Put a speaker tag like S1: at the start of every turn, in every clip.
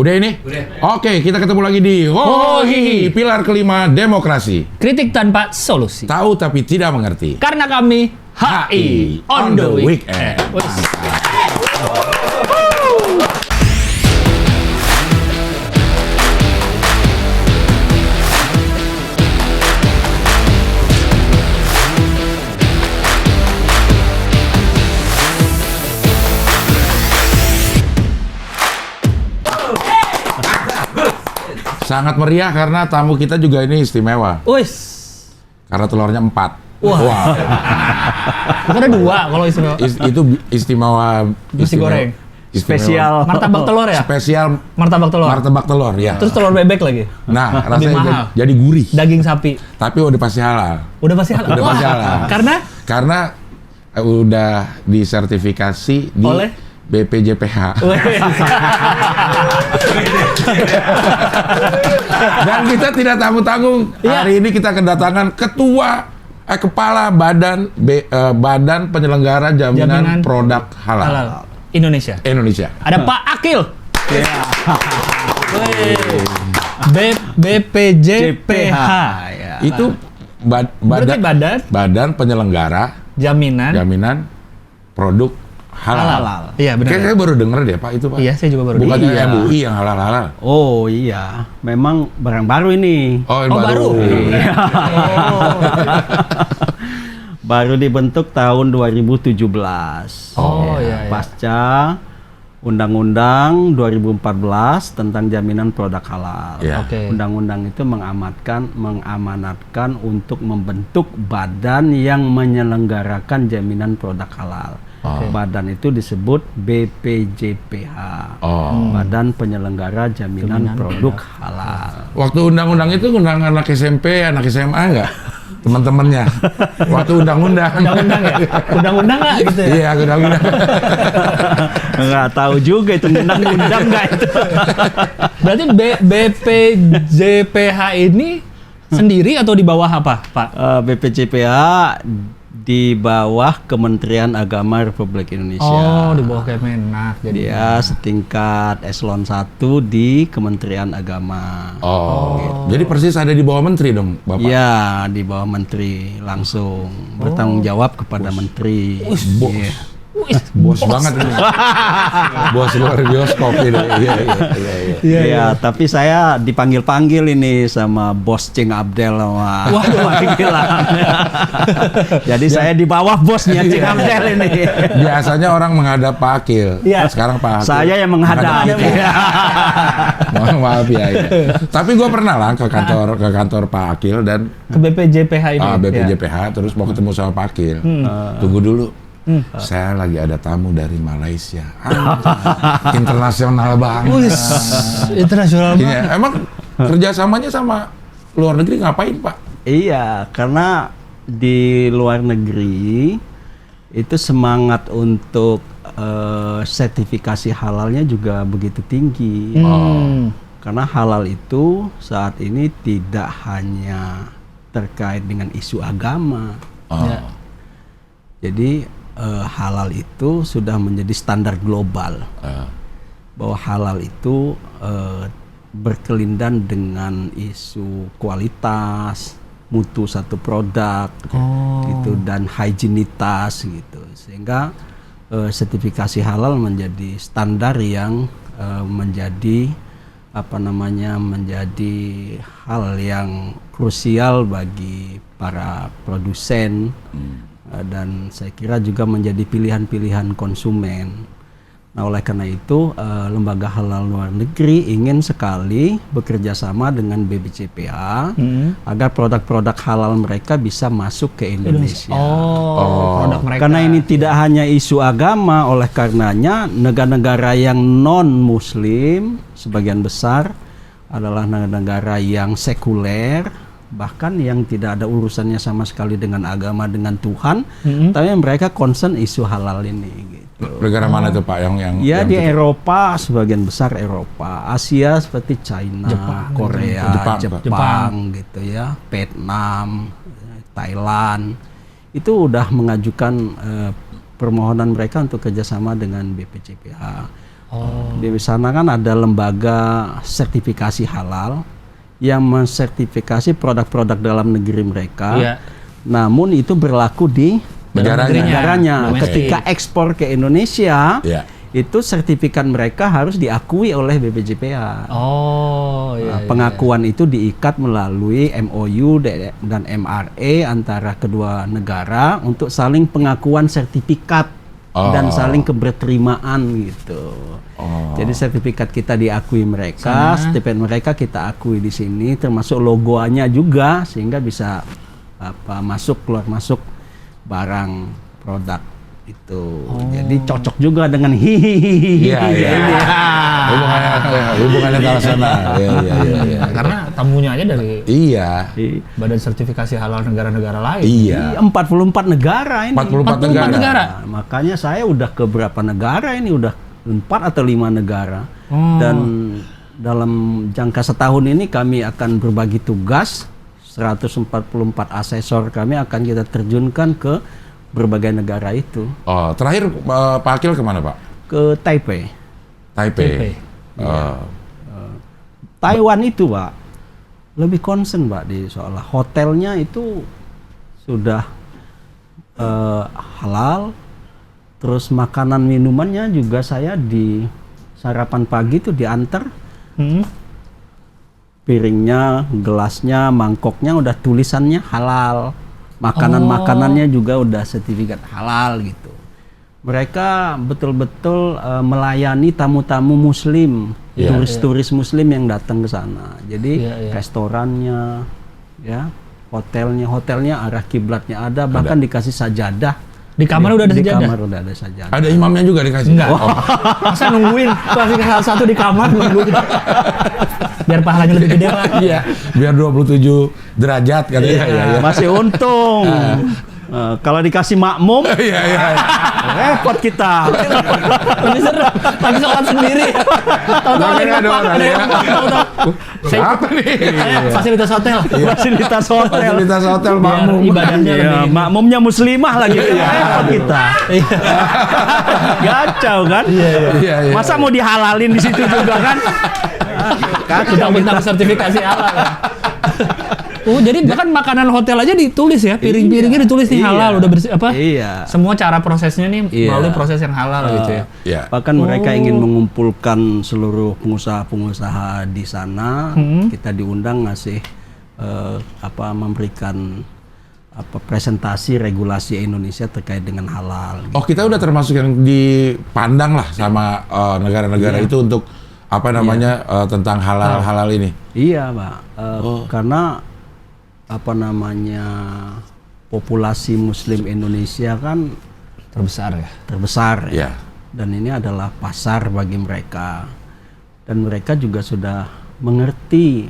S1: Udah ini? Udah. Oke, kita ketemu lagi di Hohihi, pilar kelima demokrasi.
S2: Kritik tanpa solusi.
S1: Tahu tapi tidak mengerti.
S2: Karena kami HI on the weekend.
S1: Sangat meriah karena tamu kita juga ini istimewa.
S2: Wis.
S1: Karena telurnya 4.
S2: Wah.
S1: Wow.
S2: Bukan ada 2 kalau istimewa.
S1: Itu istimewa.
S2: Nasi goreng.
S3: Spesial.
S2: Martabak telur ya?
S1: Spesial
S2: martabak telur.
S1: Martabak telur ya.
S2: Terus telur bebek lagi.
S1: Nah,
S2: Lebih
S1: rasanya
S2: mahal.
S1: jadi gurih.
S2: Daging sapi.
S1: Tapi udah pasti halal.
S2: Udah pasti halal.
S1: Udah pasti halal.
S2: Karena
S1: Udah disertifikasi di
S2: oleh
S1: BPJPH. Dan kita tidak tanggung-tanggung. Hari ini kita kedatangan Kepala Badan Penyelenggara Jaminan Produk Halal.
S2: Indonesia. Ada Pak Akil. BPJPH.
S1: Itu badan penyelenggara jaminan produk halal.
S2: Iya benar.
S1: Kayaknya baru denger deh Pak itu Pak.
S2: Iya saya juga baru.
S1: Bukannya
S3: Iya.
S1: MUI yang halal.
S3: Oh iya, memang barang baru ini.
S1: Oh,
S2: baru.
S3: Iya. Baru dibentuk tahun 2017.
S2: Oh iya.
S3: Pasca Undang-Undang 2014 tentang jaminan produk halal.
S1: Ya.
S2: Oke.
S3: Undang-undang itu mengamanatkan untuk membentuk badan yang menyelenggarakan jaminan produk halal. Badan itu disebut BPJPH. Badan Penyelenggara Jaminan Produk Halal.
S1: Waktu undang-undang itu undang anak SMP, anak SMA enggak? Teman-temannya. Waktu undang-undang.
S2: Undang-undang ya? Undang-undang nggak gitu ya?
S1: Iya, undang-undang.
S3: Nggak tahu juga itu undang-undang nggak itu.
S2: Berarti BPJPH ini sendiri atau di bawah apa, Pak?
S3: BPJPH di bawah Kementerian Agama Republik Indonesia.
S2: Oh, di bawah Kemenak.
S3: Dia setingkat eselon 1 di Kementerian Agama.
S1: Jadi persis ada di bawah menteri dong, Bapak?
S3: Iya, di bawah menteri langsung bertanggung jawab kepada menteri. Iya.
S1: Bos banget ini. Bos luar bioskop ini.
S3: Iya, tapi saya dipanggil-panggil ini sama Bos Cing Abdel sama panggilan. Jadi saya di bawah bosnya Cing Abdel ini.
S1: Biasanya orang menghadap Pak Akil.
S3: Iya.
S1: Sekarang Pak Akil.
S3: Saya yang menghadap.
S1: Mohon maaf ya. Tapi gue pernah lah ke kantor Pak Akil dan
S2: Ke BPJPH ini.
S1: BPJPH terus mau ketemu sama Pak Akil. Tunggu dulu. Saya lagi ada tamu dari Malaysia. Internasional banget.
S2: Internasional
S1: Ini,
S2: banget.
S1: emang kerjasamanya sama luar negeri ngapain Pak?
S3: Iya, karena di luar negeri itu semangat untuk sertifikasi halalnya juga begitu tinggi. Karena halal itu saat ini tidak hanya terkait dengan isu agama. Jadi halal itu sudah menjadi standar global. Bahwa halal itu berkelindan dengan isu kualitas, mutu satu produk, gitu, dan higienitas gitu. Sehingga sertifikasi halal menjadi standar yang menjadi menjadi hal yang krusial bagi para produsen. Dan saya kira juga menjadi pilihan-pilihan konsumen. Nah, oleh karena itu lembaga halal luar negeri ingin sekali bekerja sama dengan BPJPH agar produk-produk halal mereka bisa masuk ke Indonesia.
S2: Produk mereka.
S3: Karena ini tidak hanya isu agama, oleh karenanya negara-negara yang non-Muslim sebagian besar adalah negara-negara yang sekuler, bahkan yang tidak ada urusannya sama sekali dengan agama, dengan Tuhan, tapi mereka concern isu halal ini gitu.
S1: Negara mana tuh Pak yang
S3: Ya di Eropa, sebagian besar Eropa, Asia seperti China, Korea, Jepang gitu ya, Vietnam, Thailand, itu udah mengajukan permohonan mereka untuk kerjasama dengan BPJPH. Di sana kan ada lembaga sertifikasi halal yang mensertifikasi produk-produk dalam negeri mereka.
S2: Iya.
S3: Namun itu berlaku di negaranya.
S2: Domestik.
S3: Ketika ekspor ke Indonesia,
S1: Iya.
S3: itu sertifikat mereka harus diakui oleh BPJPA.
S2: Oh, iya.
S3: Pengakuan itu diikat melalui MOU dan MRE antara kedua negara untuk saling pengakuan sertifikat dan saling keberterimaan gitu. Jadi sertifikat kita diakui mereka, sertifikat mereka kita akui di sini, termasuk logonya juga, sehingga bisa masuk keluar masuk barang produk itu. Jadi cocok juga dengan hihihi.
S1: Iya. Hubungannya ke arah sana. Iya.
S2: Karena tamunya aja dari
S1: Iya.
S2: Badan Sertifikasi Halal negara-negara lain.
S1: Iya.
S3: 44 negara ini.
S1: 44
S2: negara.
S3: Nah, makanya saya udah ke berapa negara ini, udah 4 atau 5 negara. Dan dalam jangka setahun ini kami akan berbagi tugas. 144 asesor kami akan kita terjunkan ke berbagai negara itu.
S1: Oh, terakhir Pak Akil kemana, Pak?
S3: Ke Taipei.
S2: Taipei.
S3: Taiwan itu, Pak, lebih concern, Pak, di soal hotelnya itu sudah halal. Terus makanan minumannya juga saya di sarapan pagi itu diantar. Piringnya, gelasnya, mangkoknya udah tulisannya halal. Makanan-makanannya juga udah sertifikat halal gitu. Mereka betul-betul melayani tamu-tamu muslim, turis-turis muslim yang datang ke sana. Jadi restorannya, ya, hotelnya arah kiblatnya ada, bahkan dikasih sajadah.
S2: Di kamar udah ada
S3: Di
S2: sajadah?
S3: kamar udah ada sajadah.
S1: Ada imamnya juga dikasih?
S2: Enggak. Masa nungguin kasih satu di kamar nungguin. Biar pahalanya lebih gede, Pak.
S1: Iya. Biar 27 derajat katanya. Iya.
S3: Masih untung. Kalau dikasih makmum,
S1: Iya.
S3: repot kita.
S2: Lebih seru. Lagi sholat sendiri. Tahu-tahu ada yang numpang, ada yang numpang, tahu-tahu.
S1: Apa nih?
S2: Fasilitas hotel.
S3: Fasilitas hotel.
S1: Fasilitas hotel
S2: Biar
S1: makmum.
S2: ibadahnya
S3: Iya,
S2: lebih.
S3: makmumnya muslimah lagi. Repot kita. Gacau kan?
S1: Iya.
S3: Masa mau dihalalin di situ juga kan?
S2: Bintang sertifikasi halal. Jadi bahkan makanan hotel aja ditulis ya, piring-piringnya ditulis nih halal, udah bersih apa?
S3: Iya.
S2: Semua cara prosesnya nih
S3: Iya.
S2: melalui proses yang halal gitu ya.
S1: Iya.
S3: Bahkan mereka ingin mengumpulkan seluruh pengusaha-pengusaha di sana. Kita diundang ngasih memberikan presentasi regulasi Indonesia terkait dengan halal.
S1: Oh, kita udah termasuk yang dipandang lah sama negara-negara itu untuk tentang halal ini.
S3: Iya, Pak. Karena populasi Muslim Indonesia kan terbesar ya.
S1: Iya.
S3: Dan ini adalah pasar bagi mereka. Dan mereka juga sudah mengerti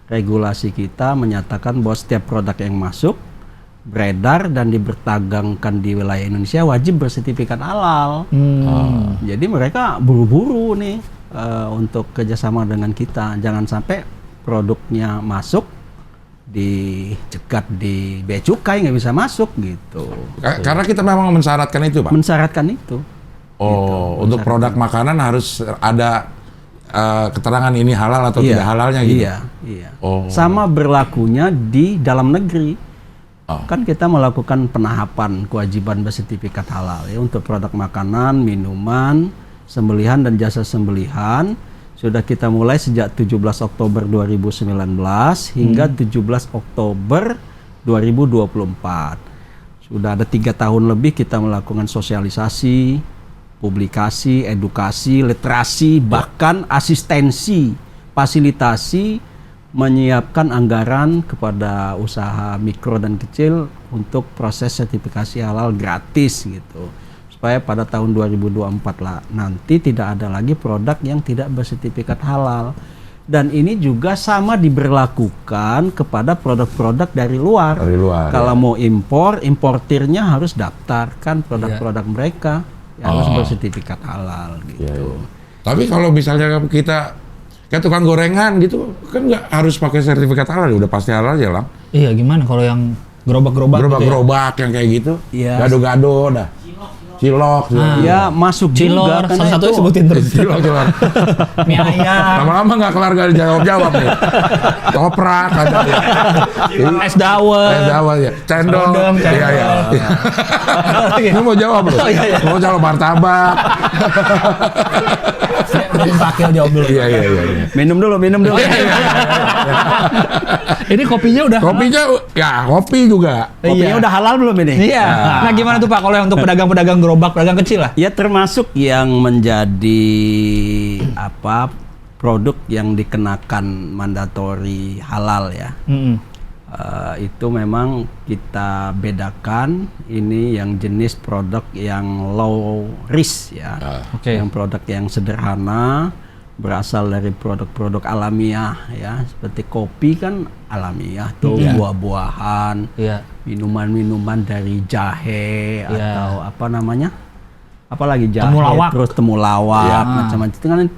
S3: regulasi kita menyatakan bahwa setiap produk yang masuk, beredar dan diperdagangkan di wilayah Indonesia wajib bersertifikat halal. Jadi mereka buru-buru nih untuk kerjasama dengan kita. Jangan sampai produknya masuk dicegat di bea cukai, nggak bisa masuk gitu.
S1: Karena kita memang mensyaratkan itu, Pak.
S3: Mensyaratkan itu.
S1: Untuk produk makanan harus ada keterangan ini halal atau tidak halalnya gitu.
S3: Iya. Sama berlakunya di dalam negeri. Kan kita melakukan penahapan kewajiban bersertifikat halal ya untuk produk makanan, minuman, sembelihan dan jasa sembelihan. Sudah kita mulai sejak 17 Oktober 2019 hingga 17 Oktober 2024. Sudah ada 3 tahun lebih kita melakukan sosialisasi, publikasi, edukasi, literasi, bahkan asistensi, fasilitasi, menyiapkan anggaran kepada usaha mikro dan kecil untuk proses sertifikasi halal gratis gitu. Supaya pada tahun 2024 nanti tidak ada lagi produk yang tidak bersertifikat halal. Dan ini juga sama diberlakukan kepada produk-produk dari luar. Kalau mau impor, importirnya harus daftarkan produk-produk mereka yang harus bersertifikat halal gitu.
S1: Tapi kalau misalnya kita kayak tukang gorengan gitu, kan nggak harus pakai sertifikat halal, udah pasti halal ya, Lang.
S2: Iya, gimana kalau yang gerobak-gerobak gitu ya?
S1: Gerobak yang kayak gitu,
S3: Iya.
S1: gado-gado dah. cilok.
S3: Ya masuk juga
S2: Cilor,
S3: karena
S2: salah satu
S3: itu
S2: sebutin terus.
S1: Cilok.
S2: Mie ayam,
S1: Lama-lama nggak kelar gak dijawab nih. Toprak ada ya.
S2: es dawet.
S1: Dawet ya. Cendol.
S2: Serundeng,
S1: Iya iya. Lu mau jawab lu?
S2: Oh, iya.
S1: Mau jawab martabak.
S2: Belum pakil jawab dulu.
S1: Iya iya iya.
S3: minum dulu.
S2: Ini kopinya udah.
S1: Kopinya ya kopi juga.
S3: Kopinya udah halal belum ini?
S2: Iya. Nah, gimana tuh Pak kalau yang untuk pedagang-pedagang gerobak, pedagang kecil lah?
S3: Ya termasuk yang menjadi produk yang dikenakan mandatori halal ya. Itu memang kita bedakan ini yang jenis produk yang low risk ya.
S2: Oke.
S3: Yang produk yang sederhana, berasal dari produk-produk alamiah ya, seperti kopi kan alamiah tuh, buah-buahan, minuman-minuman dari jahe atau apa namanya, apalagi jahe,
S2: temulawak.
S3: terus temulawak, macam-macam itu kan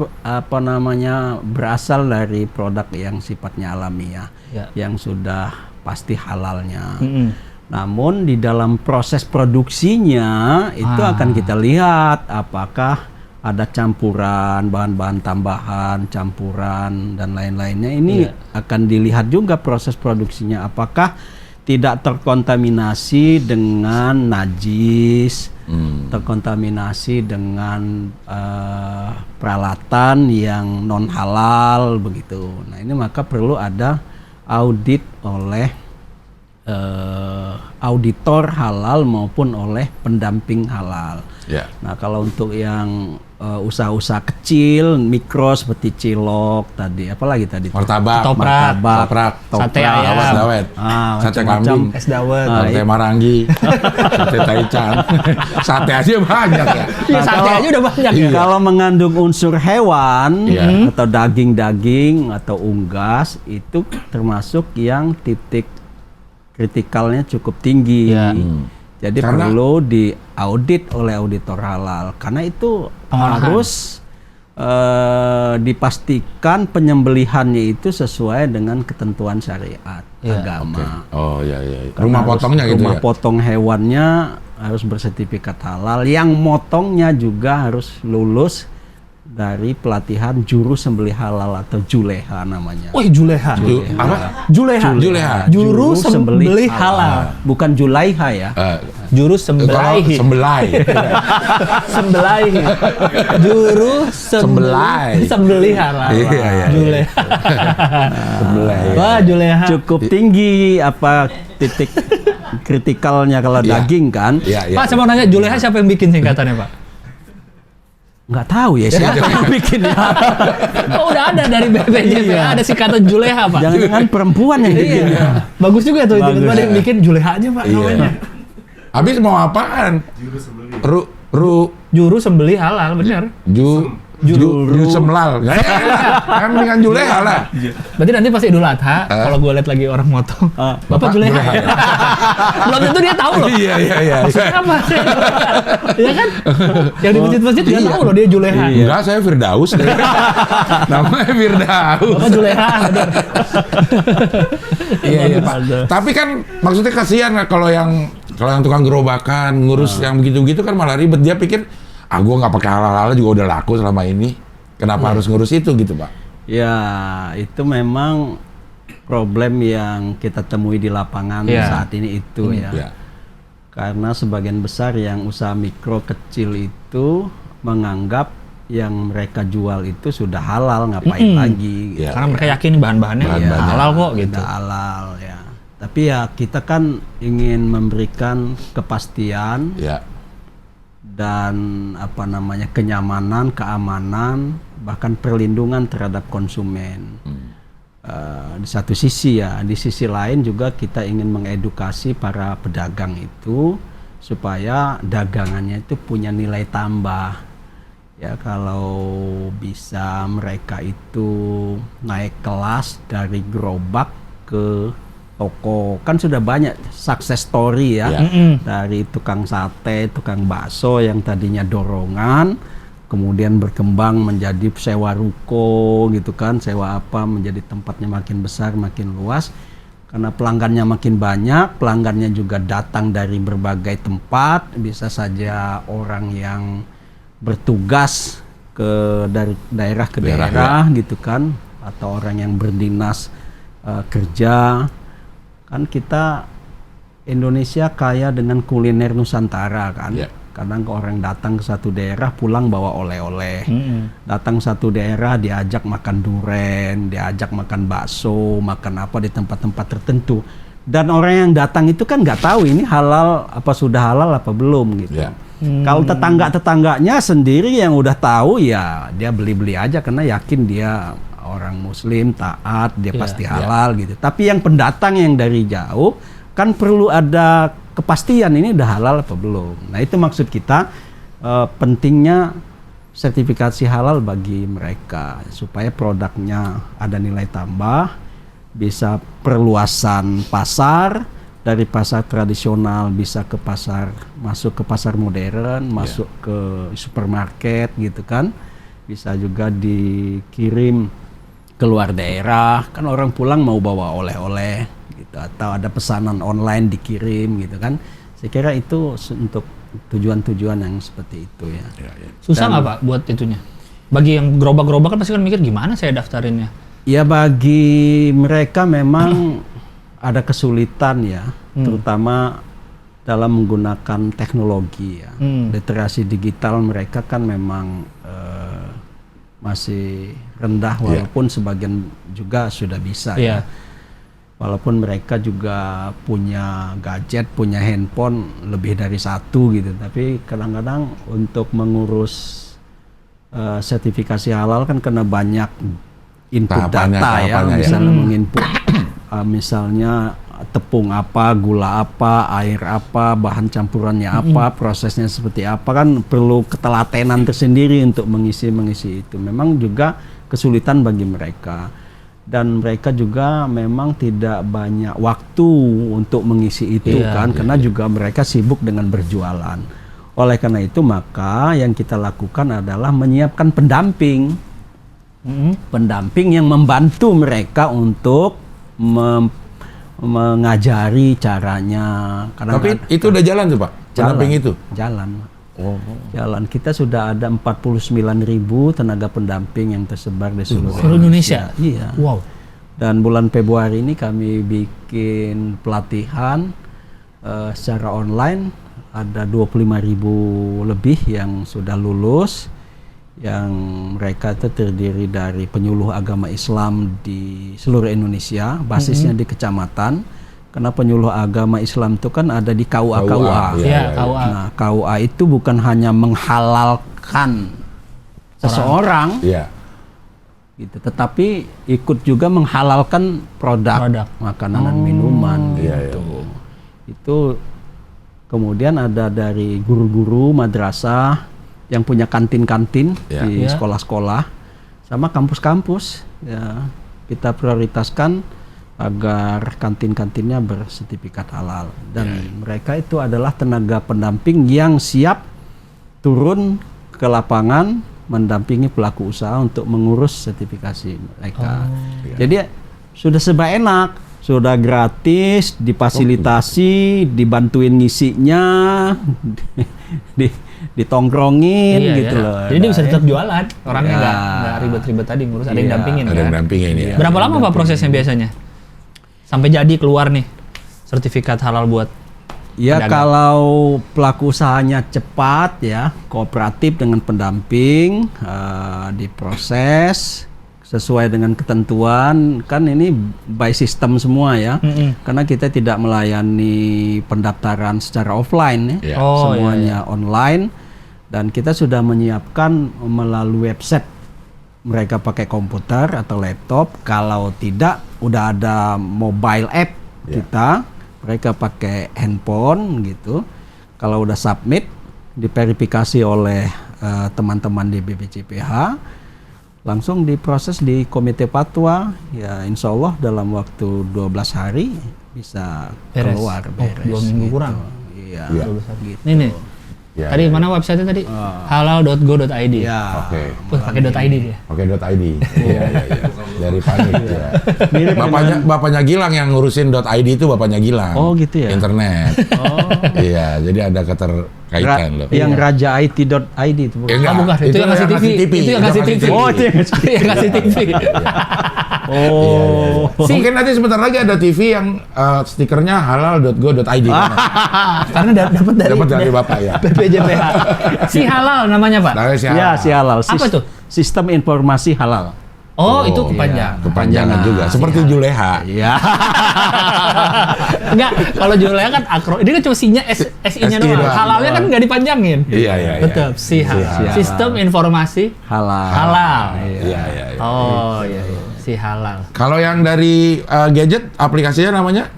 S3: berasal dari produk yang sifatnya alamiah, yang sudah pasti halalnya. Namun di dalam proses produksinya itu akan kita lihat apakah ada campuran, bahan-bahan tambahan, campuran dan lain-lainnya. Ini akan dilihat juga proses produksinya apakah tidak terkontaminasi dengan najis, terkontaminasi dengan peralatan yang non halal begitu. Nah ini maka perlu ada audit oleh auditor halal maupun oleh pendamping halal. Nah kalau untuk yang usaha-usaha kecil, mikro seperti cilok tadi, apalagi tadi?
S2: Toprak,
S1: sate ayam, dawet, sate kambing,
S2: es dawet,
S1: sate marangi, sate taichan, sate aja banyak ya.
S2: Sate aja udah banyak ya.
S3: Kalau mengandung unsur hewan atau daging-daging atau unggas itu termasuk yang titik kritikalnya cukup tinggi. Jadi perlu diaudit oleh auditor halal karena itu harus dipastikan penyembelihannya itu sesuai dengan ketentuan syariat agama.
S1: Oh iya. Rumah potongnya gitu ya.
S3: Rumah potong hewannya harus bersertifikat halal, yang motongnya juga harus lulus dari pelatihan juru sembelih halal atau juleha namanya.
S2: Wih, juleha.
S1: Apa?
S2: Juleha. Juru sembelih halal.
S3: Bukan julaiha ya.
S2: Juru sembelih. Sembelih. Juru sembelih halal.
S1: Iya.
S2: Juleha.
S1: Sembelih.
S2: Wah, juleha.
S3: Cukup tinggi titik kritikalnya kalau daging kan.
S2: Pak, saya mau nanya, juleha siapa yang bikin singkatannya, Pak?
S3: Nggak tahu ya siapa yang bikin ya.
S2: Oh, udah ada dari BPJPA, ada singkatan juleha, Pak.
S3: Jangan-jangan perempuan yang bikin.
S2: Bagus juga tuh, tiba-tiba ada yang bikin juleha aja, Pak, namanya.
S1: Habis mau apaan?
S2: Juru sembelih halal, bener.
S1: Juru semlal. Kan dengan juleha lah.
S2: Berarti nanti pas Idul Adha, kalau gue lihat lagi orang motong, Bapak juleha. Belum tentu dia tahu loh.
S1: Iya.
S2: Maksudnya apa? Iya kan? Yang di masjid-masjid dia tahu loh dia juleha.
S1: Enggak, saya Firdaus. Namanya Firdaus.
S2: Bapak juleha, bener.
S1: Iya. Tapi kan maksudnya kasihan kalau yang tukang gerobakan ngurus yang begitu-begitu kan malah ribet. Dia pikir gue nggak pakai halal juga udah laku selama ini. Kenapa harus ngurus itu gitu, Pak?
S3: Ya, itu memang problem yang kita temui di lapangan saat ini itu ya. Karena sebagian besar yang usaha mikro kecil itu menganggap yang mereka jual itu sudah halal, ngapain lagi?
S2: Karena mereka yakin bahan-bahannya halal kok gitu.
S3: Halal ya. Tapi ya kita kan ingin memberikan kepastian. Dan kenyamanan, keamanan, bahkan perlindungan terhadap konsumen. Di satu sisi ya, di sisi lain juga kita ingin mengedukasi para pedagang itu supaya dagangannya itu punya nilai tambah. Ya, kalau bisa mereka itu naik kelas dari gerobak ke toko, kan sudah banyak success story ya, dari tukang sate, tukang bakso yang tadinya dorongan, kemudian berkembang menjadi sewa ruko gitu kan, sewa menjadi tempatnya makin besar, makin luas, Karena pelanggannya makin banyak, pelanggannya juga datang dari berbagai tempat, bisa saja orang yang bertugas dari daerah ke daerah gitu kan, atau orang yang berdinas kerja. Kan kita Indonesia kaya dengan kuliner Nusantara kan. Kadang orang datang ke satu daerah pulang bawa oleh-oleh. Datang satu daerah diajak makan duren, diajak makan bakso, makan apa di tempat-tempat tertentu. Dan orang yang datang itu kan nggak tahu ini halal apa sudah halal apa belum gitu. Kalau tetangga-tetangganya sendiri yang udah tahu ya dia beli-beli aja karena yakin dia orang Muslim taat, dia pasti halal gitu. Tapi yang pendatang yang dari jauh kan perlu ada kepastian ini udah halal apa belum. Nah itu maksud kita pentingnya sertifikasi halal bagi mereka supaya produknya ada nilai tambah, bisa perluasan pasar dari pasar tradisional bisa ke pasar, masuk ke pasar modern, masuk ke supermarket gitu kan, bisa juga dikirim keluar daerah, kan orang pulang mau bawa oleh-oleh gitu, atau ada pesanan online dikirim gitu kan. Saya kira itu untuk tujuan-tujuan yang seperti itu ya.
S2: Susah nggak Pak buat itunya? Bagi yang gerobak-gerobak kan pasti kan mikir gimana saya daftarinnya?
S3: Ya bagi mereka memang ada kesulitan ya, terutama dalam menggunakan teknologi ya. Literasi digital mereka kan memang masih rendah walaupun sebagian juga sudah bisa ya. Walaupun mereka juga punya gadget, punya handphone lebih dari satu gitu, tapi kadang-kadang untuk mengurus sertifikasi halal kan kena banyak input data ya, misalnya menginput misalnya tepung apa, gula apa, air apa, bahan campurannya apa, prosesnya seperti apa, kan perlu ketelatenan tersendiri untuk mengisi itu. Memang juga kesulitan bagi mereka, dan mereka juga memang tidak banyak waktu untuk mengisi itu karena juga mereka sibuk dengan berjualan. Oleh karena itu maka yang kita lakukan adalah menyiapkan pendamping, pendamping yang membantu mereka untuk mengajari caranya.
S1: Tapi itu udah jalan tuh Pak? Pendamping itu?
S3: Jalan. Jalan. Kita sudah ada 49.000 tenaga pendamping yang tersebar di seluruh
S2: Indonesia.
S3: Iya.
S2: Wow.
S3: Dan bulan Februari ini kami bikin pelatihan secara online, ada 25.000 lebih yang sudah lulus, yang mereka itu terdiri dari penyuluh agama Islam di seluruh Indonesia, basisnya di kecamatan, karena penyuluh agama Islam itu kan ada di KUA.
S2: KUA.
S3: Nah, KUA itu bukan hanya menghalalkan seseorang, gitu, tetapi ikut juga menghalalkan produk. Makanan dan minuman gitu. Itu kemudian ada dari guru-guru madrasah yang punya kantin-kantin di sekolah-sekolah sama kampus-kampus ya, kita prioritaskan agar kantin-kantinnya bersertifikat halal, dan mereka itu adalah tenaga pendamping yang siap turun ke lapangan mendampingi pelaku usaha untuk mengurus sertifikasi mereka. Jadi sudah serba enak, sudah gratis, difasilitasi, dibantuin ngisinya, ditongkrongin gitu loh.
S2: Jadi dia bisa tetap jualan, orangnya nggak ribet-ribet tadi ngurus, ada yang dampingin.
S1: Ada yang dampingin ya.
S2: Berapa lama Pak prosesnya biasanya sampai jadi keluar nih sertifikat halal buat pedagang?
S3: Kalau pelaku usahanya cepat ya, kooperatif dengan pendamping, diproses sesuai dengan ketentuan, kan ini by system semua ya, karena kita tidak melayani pendaftaran secara offline ya, semuanya online, dan kita sudah menyiapkan melalui website, mereka pakai komputer atau laptop, kalau tidak udah ada mobile app kita, mereka pakai handphone gitu, kalau udah submit diverifikasi oleh teman-teman di BPCPH, langsung diproses di komite fatwa, ya insya Allah dalam waktu 12 hari bisa keluar beres.
S2: 2 minggu kurang.
S3: Iya.
S2: Gitu. Nih
S1: Ya,
S2: Tadi
S1: ya,
S2: mana website-nya tadi? halal.go.id.
S3: Ya.
S1: Oke.
S2: Wah, pakai .id dia.
S1: Oke, .id. Iya. Dari panik ya.
S3: Mirip
S1: Bapaknya Gilang yang ngurusin .id itu bapaknya Gilang.
S3: Oh, gitu ya?
S1: Internet.
S3: Oh.
S1: Iya, jadi ada keterkaitan loh.
S3: Yang rajaIT.id itu bukan?
S1: Enggak,
S2: Bukan, itu yang ngasih TV. Itu yang ngasih TV.
S3: Oh, itu yang
S2: Yang ngasih TV.
S3: Oh.
S1: Mungkin nanti sebentar lagi ada TV yang stikernya halal.go.id.
S2: Karena dapat dari
S1: Bapak ya.
S2: BPJPH. Si halal namanya, Pak.
S1: Dari si
S3: Ya, si halal.
S2: Apa tuh?
S3: Sistem informasi halal.
S2: Oh, itu kepanjang.
S1: Kepanjangan juga. Seperti Juleha.
S3: Iya.
S2: Enggak, kalau Juleha kan akro. Ini kan cuma S-nya
S1: SI
S2: doang.
S1: doang.
S2: Halalnya kan nggak dipanjangin.
S1: Iya.
S2: Betul, si halal.
S3: halal.
S2: Sistem informasi
S3: Halal.
S2: halal.
S1: Iya.
S2: Oh, iya. Si halal.
S1: Kalau yang dari gadget aplikasinya namanya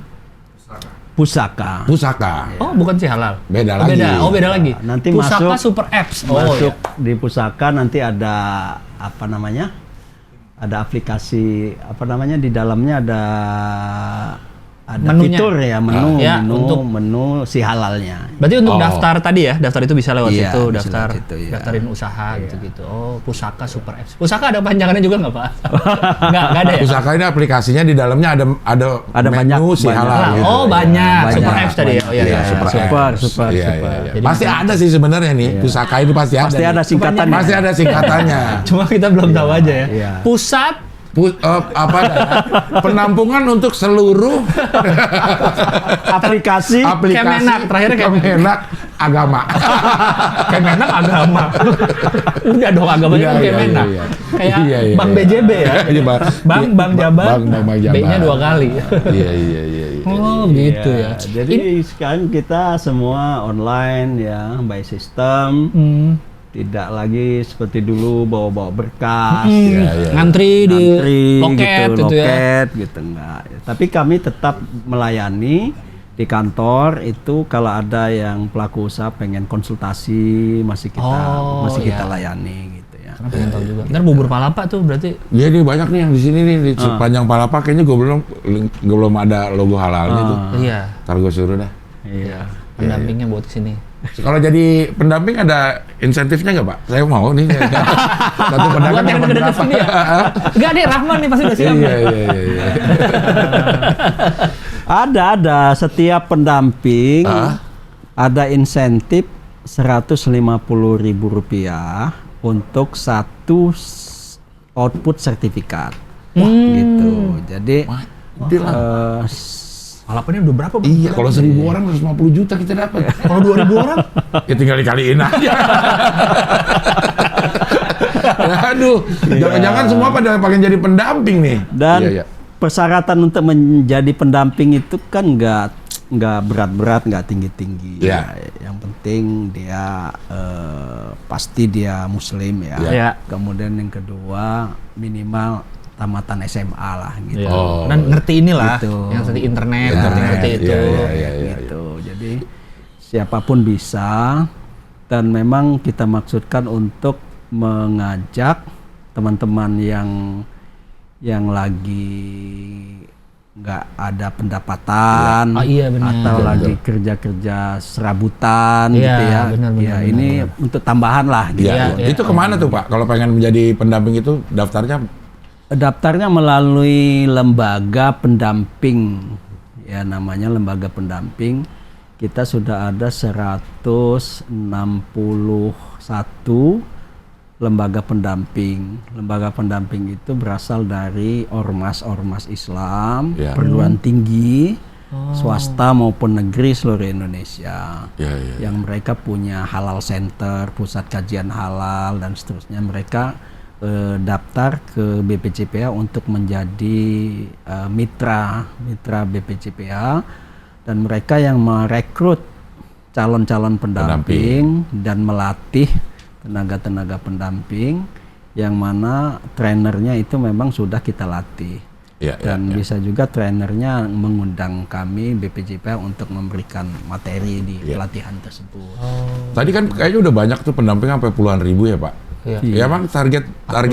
S3: Pusaka.
S1: Pusaka.
S2: Oh, bukan si halal.
S1: Beda lagi.
S2: Beda lagi.
S3: Nanti
S2: Pusaka
S3: masuk-
S2: Super Apps. Oh,
S3: Masuk
S2: iya.
S3: di Pusaka nanti ada apa namanya? Ada aplikasi apa namanya di dalamnya ada
S2: Menunya.
S3: fitur ya, menu
S2: Ya,
S3: menu si halalnya.
S2: Berarti untuk
S1: Oh.
S2: daftar tadi ya, daftar itu bisa lewat
S3: Iya,
S2: situ,
S3: bisa
S2: daftar
S3: lewat situ, iya.
S2: daftarin usaha gitu-gitu. Oh, Pusaka Super Apps. Pusaka ada panjangannya juga nggak, Pak? Nggak ada ya?
S1: Pusaka ini aplikasinya di dalamnya ada
S3: Ada
S1: menu
S3: banyak,
S1: si halal.
S2: Halal.
S1: gitu.
S2: Oh, banyak.
S3: Banyak.
S2: Super Apps tadi ya. Oh, iya,
S1: Iya,
S2: iya.
S1: super
S3: Super,
S1: apps.
S3: super,
S1: Iya,
S3: super.
S1: iya.
S2: Jadi
S1: Pasti ada sih sebenarnya nih. Pusaka ini pasti ada.
S3: Pasti
S1: nih.
S3: ada singkatannya.
S1: Pasti ada singkatannya.
S2: Cuma kita belum tahu aja ya.
S3: Iya.
S2: Pusat
S1: Penampungan untuk seluruh
S3: aplikasi
S2: Kemenak, terakhirnya
S1: Kemenak agama.
S2: Kemenak agama. Udah dong agamanya kan
S1: Iya,
S2: Kemenak.
S1: iya, iya.
S2: Kayak
S1: Iya, iya,
S2: Bank
S1: iya.
S2: BJB ya.
S1: Iya,
S2: Bank Jabar.
S1: Bank Jabar.
S2: B-nya 2 kali.
S1: Iya.
S2: Oh, gitu ya.
S3: Jadi sekarang kita semua online ya, by system. Tidak lagi seperti dulu bawa-bawa berkas,
S1: Iya.
S2: Ngantri di
S3: ngantri
S2: loket gitu ya.
S3: loket gitu enggak. Tapi kami tetap melayani di kantor itu kalau ada yang pelaku usaha pengen konsultasi masih kita layani gitu ya.
S2: Karena pengen tahu juga. Ntar bubur palapa tuh berarti
S1: Iya nih banyak nih yang di sini nih di sepanjang Palapa kayaknya gue belum ada logo halalnya tuh.
S2: iya,
S1: Ntar gue suruh dah.
S3: Iya.
S2: pendampingnya buat kesini.
S1: Kalau jadi pendamping ada insentifnya nggak Pak? Saya mau nih. Satu
S2: Buat
S1: pedagang
S2: yang
S1: dapat
S2: deket-deket
S1: berapa?
S2: sini ya? Enggak deh, Rahman nih pasti udah siap.
S1: Iya.
S3: Ada setiap pendamping ada insentif Rp150.000 untuk satu output sertifikat gitu. Jadi
S2: Palapanya udah berapa, Bang?
S1: Iya, kalau 1.000 orang 150 juta kita dapat.
S2: Kalau 2.000 orang?
S1: Ya tinggal dikaliin aja. Aduh, jangan-jangan semua pada pengen jadi pendamping nih.
S3: Dan persyaratan untuk menjadi pendamping itu kan nggak berat-berat, nggak tinggi-tinggi.
S1: Iya.
S3: Yang penting dia pasti dia Muslim ya.
S2: Iya.
S3: Kemudian yang kedua minimal tamatan SMA lah gitu.
S1: Oh.
S2: Dan ngerti inilah,
S3: Gitu.
S2: yang tadi internet,
S1: Ya,
S2: ngerti itu.
S1: iya.
S3: Gitu. Jadi siapapun bisa, dan memang kita maksudkan untuk mengajak teman-teman yang lagi nggak ada pendapatan,
S2: Oh, iya, benar.
S3: atau
S1: Betul,
S3: lagi kerja-kerja serabutan
S2: Iya,
S3: gitu ya.
S2: benar,
S3: Ya,
S2: benar,
S3: ini untuk tambahan lah gitu.
S1: Iya.
S2: Iya.
S1: Itu kemana tuh Pak? Kalau pengen menjadi pendamping itu daftarnya?
S3: Daftarnya melalui lembaga pendamping, ya namanya lembaga pendamping. Kita sudah ada 161 lembaga pendamping. Lembaga pendamping itu berasal dari ormas-ormas Islam,
S1: Ya.
S3: perguruan tinggi, swasta maupun negeri seluruh Indonesia.
S1: Iya.
S3: Yang mereka punya halal center, pusat kajian halal dan seterusnya. Mereka daftar ke BPJPH untuk menjadi mitra BPJPH, dan mereka yang merekrut calon-calon pendamping dan melatih tenaga-tenaga pendamping yang mana trainernya itu memang sudah kita latih.
S1: Iya.
S3: Dan bisa juga trainernya mengundang kami BPJPH untuk memberikan materi di pelatihan tersebut.
S1: Tadi kan kayaknya udah banyak tuh pendamping sampai puluhan ribu ya Pak.
S2: Iya.
S1: Ya Bang, target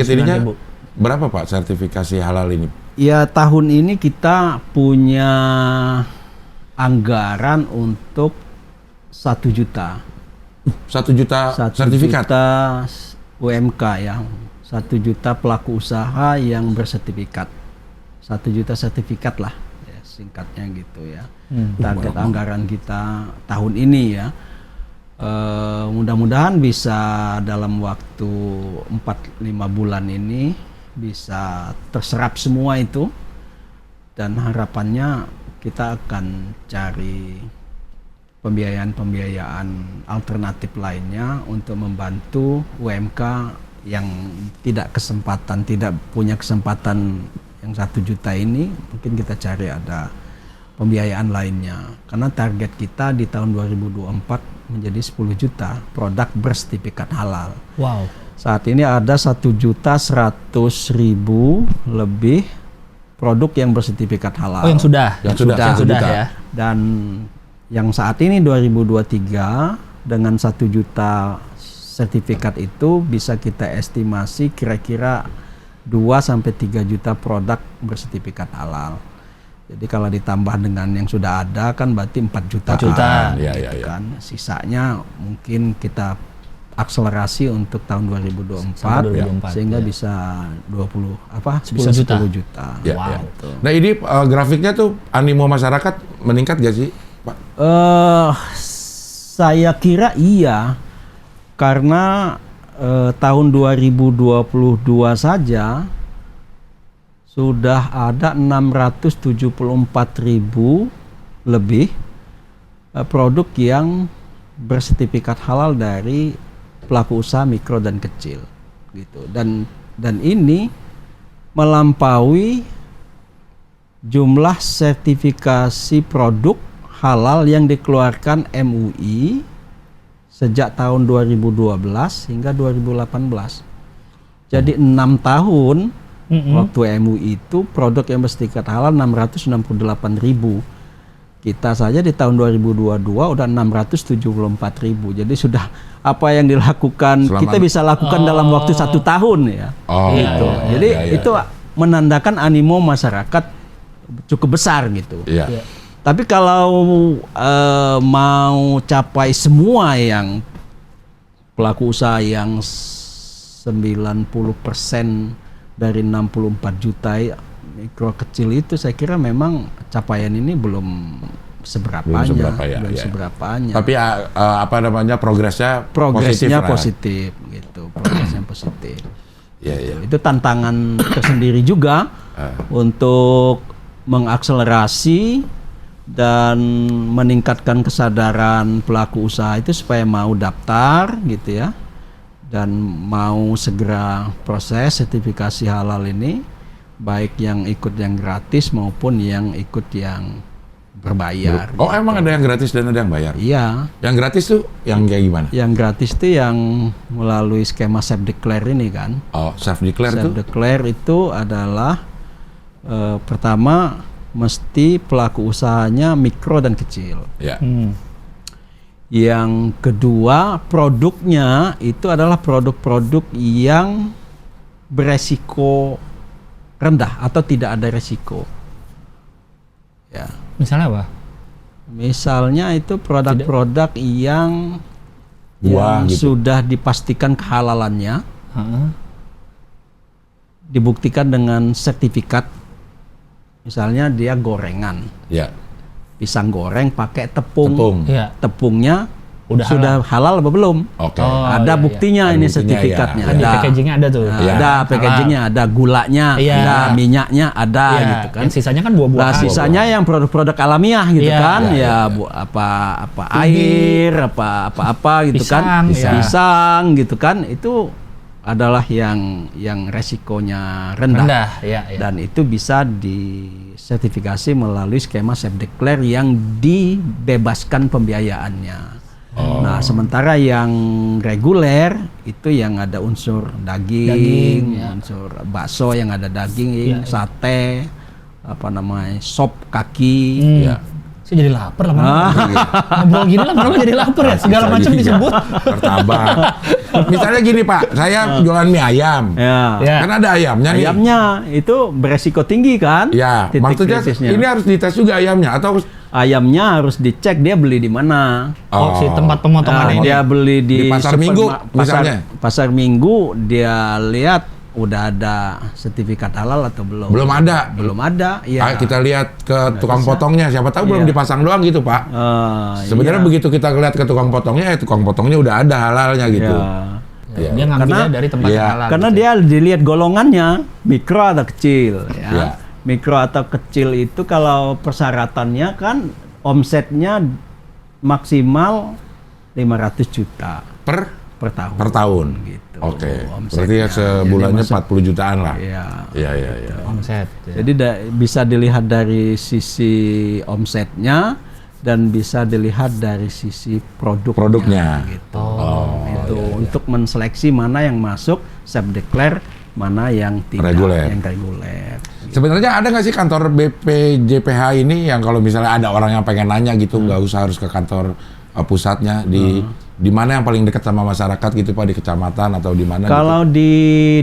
S1: ininya
S2: 49.000.
S1: berapa Pak sertifikasi halal ini?
S3: Ya, tahun ini kita punya anggaran untuk 1 juta
S1: 1 juta
S3: 1
S1: sertifikat.
S3: juta UMK ya, 1 juta pelaku usaha yang bersertifikat, 1 juta sertifikat lah ya, singkatnya gitu ya. Target anggaran kita tahun ini ya, mudah-mudahan bisa dalam waktu 4-5 bulan ini bisa terserap semua itu, dan harapannya kita akan cari pembiayaan alternatif lainnya untuk membantu UMK yang tidak punya kesempatan yang 1 juta ini. Mungkin kita cari ada pembiayaan lainnya, karena target kita di tahun 2024 menjadi 10 juta produk bersertifikat halal.
S2: Wow.
S3: Saat ini ada 1.100.000 lebih produk yang bersertifikat halal.
S2: Oh, yang sudah.
S1: Yang sudah
S2: ya.
S3: Dan yang saat ini 2023 dengan 1 juta sertifikat itu bisa kita estimasi kira-kira 2-3 juta produk bersertifikat halal. Jadi kalau ditambah dengan yang sudah ada kan berarti 4 juta.
S2: 4 juta.
S3: Gitu kan. Sisanya mungkin kita akselerasi untuk tahun 2024 sehingga bisa
S2: 10
S3: bisa
S2: juta.
S3: 10 juta.
S1: Ya,
S2: Wow.
S1: ya. Nah ini grafiknya tuh animo masyarakat meningkat gak sih, Pak?
S3: Saya kira iya, karena tahun 2022 saja sudah ada 674.000 lebih produk yang bersertifikat halal dari pelaku usaha mikro dan kecil gitu, dan ini melampaui jumlah sertifikasi produk halal yang dikeluarkan MUI sejak tahun 2012 hingga 2018. Jadi 6 tahun waktu MUI itu produk yang bersertifikat halal 668.000. Kita saja di tahun 2022 udah 674.000. Jadi sudah apa yang dilakukan kita bisa lakukan dalam waktu 1 tahun ya. Gitu. Jadi itu menandakan animo masyarakat cukup besar gitu.
S1: Iya.
S3: Tapi kalau mau capai semua yang pelaku usaha yang 90% dari 64 juta mikro kecil itu, saya kira memang capaian ini belum seberapanya.
S1: Tapi apa namanya progresnya
S3: positif gitu. Progresnya positif.
S1: Ya.
S3: Itu tantangan tersendiri juga untuk mengakselerasi dan meningkatkan kesadaran pelaku usaha itu supaya mau daftar gitu ya, dan mau segera proses sertifikasi halal ini, baik yang ikut yang gratis maupun yang ikut yang berbayar.
S1: Oh gitu. Emang ada yang gratis dan ada yang bayar?
S3: Iya.
S1: Yang gratis tuh yang kayak gimana?
S3: Yang gratis tuh yang melalui skema self declare ini kan.
S1: Oh, self declare tuh?
S3: Self declare itu adalah pertama mesti pelaku usahanya mikro dan kecil.
S1: Ya.
S3: Yang kedua, produknya itu adalah produk-produk yang beresiko rendah atau tidak ada resiko. Ya.
S2: Misalnya apa?
S3: Misalnya itu produk-produk yang
S1: gitu.
S3: sudah dipastikan kehalalannya, dibuktikan dengan sertifikat. Misalnya dia gorengan, pisang goreng pakai tepung.
S2: Ya.
S3: Tepungnya
S2: Udah
S3: sudah halal apa belum?
S1: Oke.
S3: Ada buktinya ini sertifikatnya.
S2: Di packagingnya ada tuh.
S3: Ada packagingnya, ada gulanya, ada minyaknya, ada gitu kan.
S2: Yang sisanya kan buah-buahan.
S3: Nah, sisanya yang produk-produk alamiah gitu kan, apa air, apa gitu kan, pisang gitu kan, itu adalah yang resikonya rendah. Dan itu bisa disertifikasi melalui skema self declare yang dibebaskan pembiayaannya. Nah, sementara yang reguler itu yang ada unsur daging, unsur bakso yang ada daging, sate, sop kaki.
S2: Saya jadi lapar lama-lama. Ngobrol gini lama-lama jadi lapar ya. Segala macam disebut.
S1: Martabak. Misalnya gini Pak, saya jualan mie ayam. Kan ada ayamnya nih.
S3: Ayamnya itu beresiko tinggi kan?
S1: Ya, maksudnya ini harus dites juga ayamnya atau
S3: ayamnya harus dicek dia beli di mana.
S2: Oh, si tempat pemotongan ini.
S3: Dia beli
S1: Di pasar Minggu, misalnya?
S3: Pasar Minggu dia lihat udah ada sertifikat halal atau belum.
S1: Belum ada.
S3: Belum ada. Ya.
S1: Kita lihat ke tukang potongnya, siapa tahu belum
S3: Iya.
S1: dipasang doang gitu, Pak. Sebenarnya
S3: iya.
S1: begitu kita lihat ke tukang potongnya, tukang potongnya udah ada halalnya gitu.
S3: Ya.
S1: Iya.
S2: Dia ngambilnya dari tempat
S1: Iya.
S2: yang halal.
S3: Karena
S2: gitu.
S3: dia dilihat golongannya mikro atau kecil, ya.
S1: Iya.
S3: Mikro atau kecil itu kalau persyaratannya kan omsetnya maksimal 500 juta
S1: Per
S3: tahun.
S1: per tahun.
S3: Gitu.
S1: Oke.
S3: Omsetnya.
S1: Berarti ya sebulannya
S3: Jadi masuk-
S1: 40 jutaan lah.
S3: Iya.
S1: Iya.
S2: omset. Ya.
S3: Jadi bisa dilihat dari sisi omsetnya dan bisa dilihat dari sisi
S1: Produknya.
S3: gitu.
S2: Oh,
S3: Itu untuk menseleksi mana yang masuk self declare, mana yang tidak
S1: Reguler.
S3: yang reguler.
S1: Sebenarnya ada nggak sih kantor BPJPH ini yang kalau misalnya ada orang yang pengen nanya gitu, nggak usah harus ke kantor pusatnya, di mana yang paling dekat sama masyarakat gitu Pak, di kecamatan atau di mana?
S3: Kalau di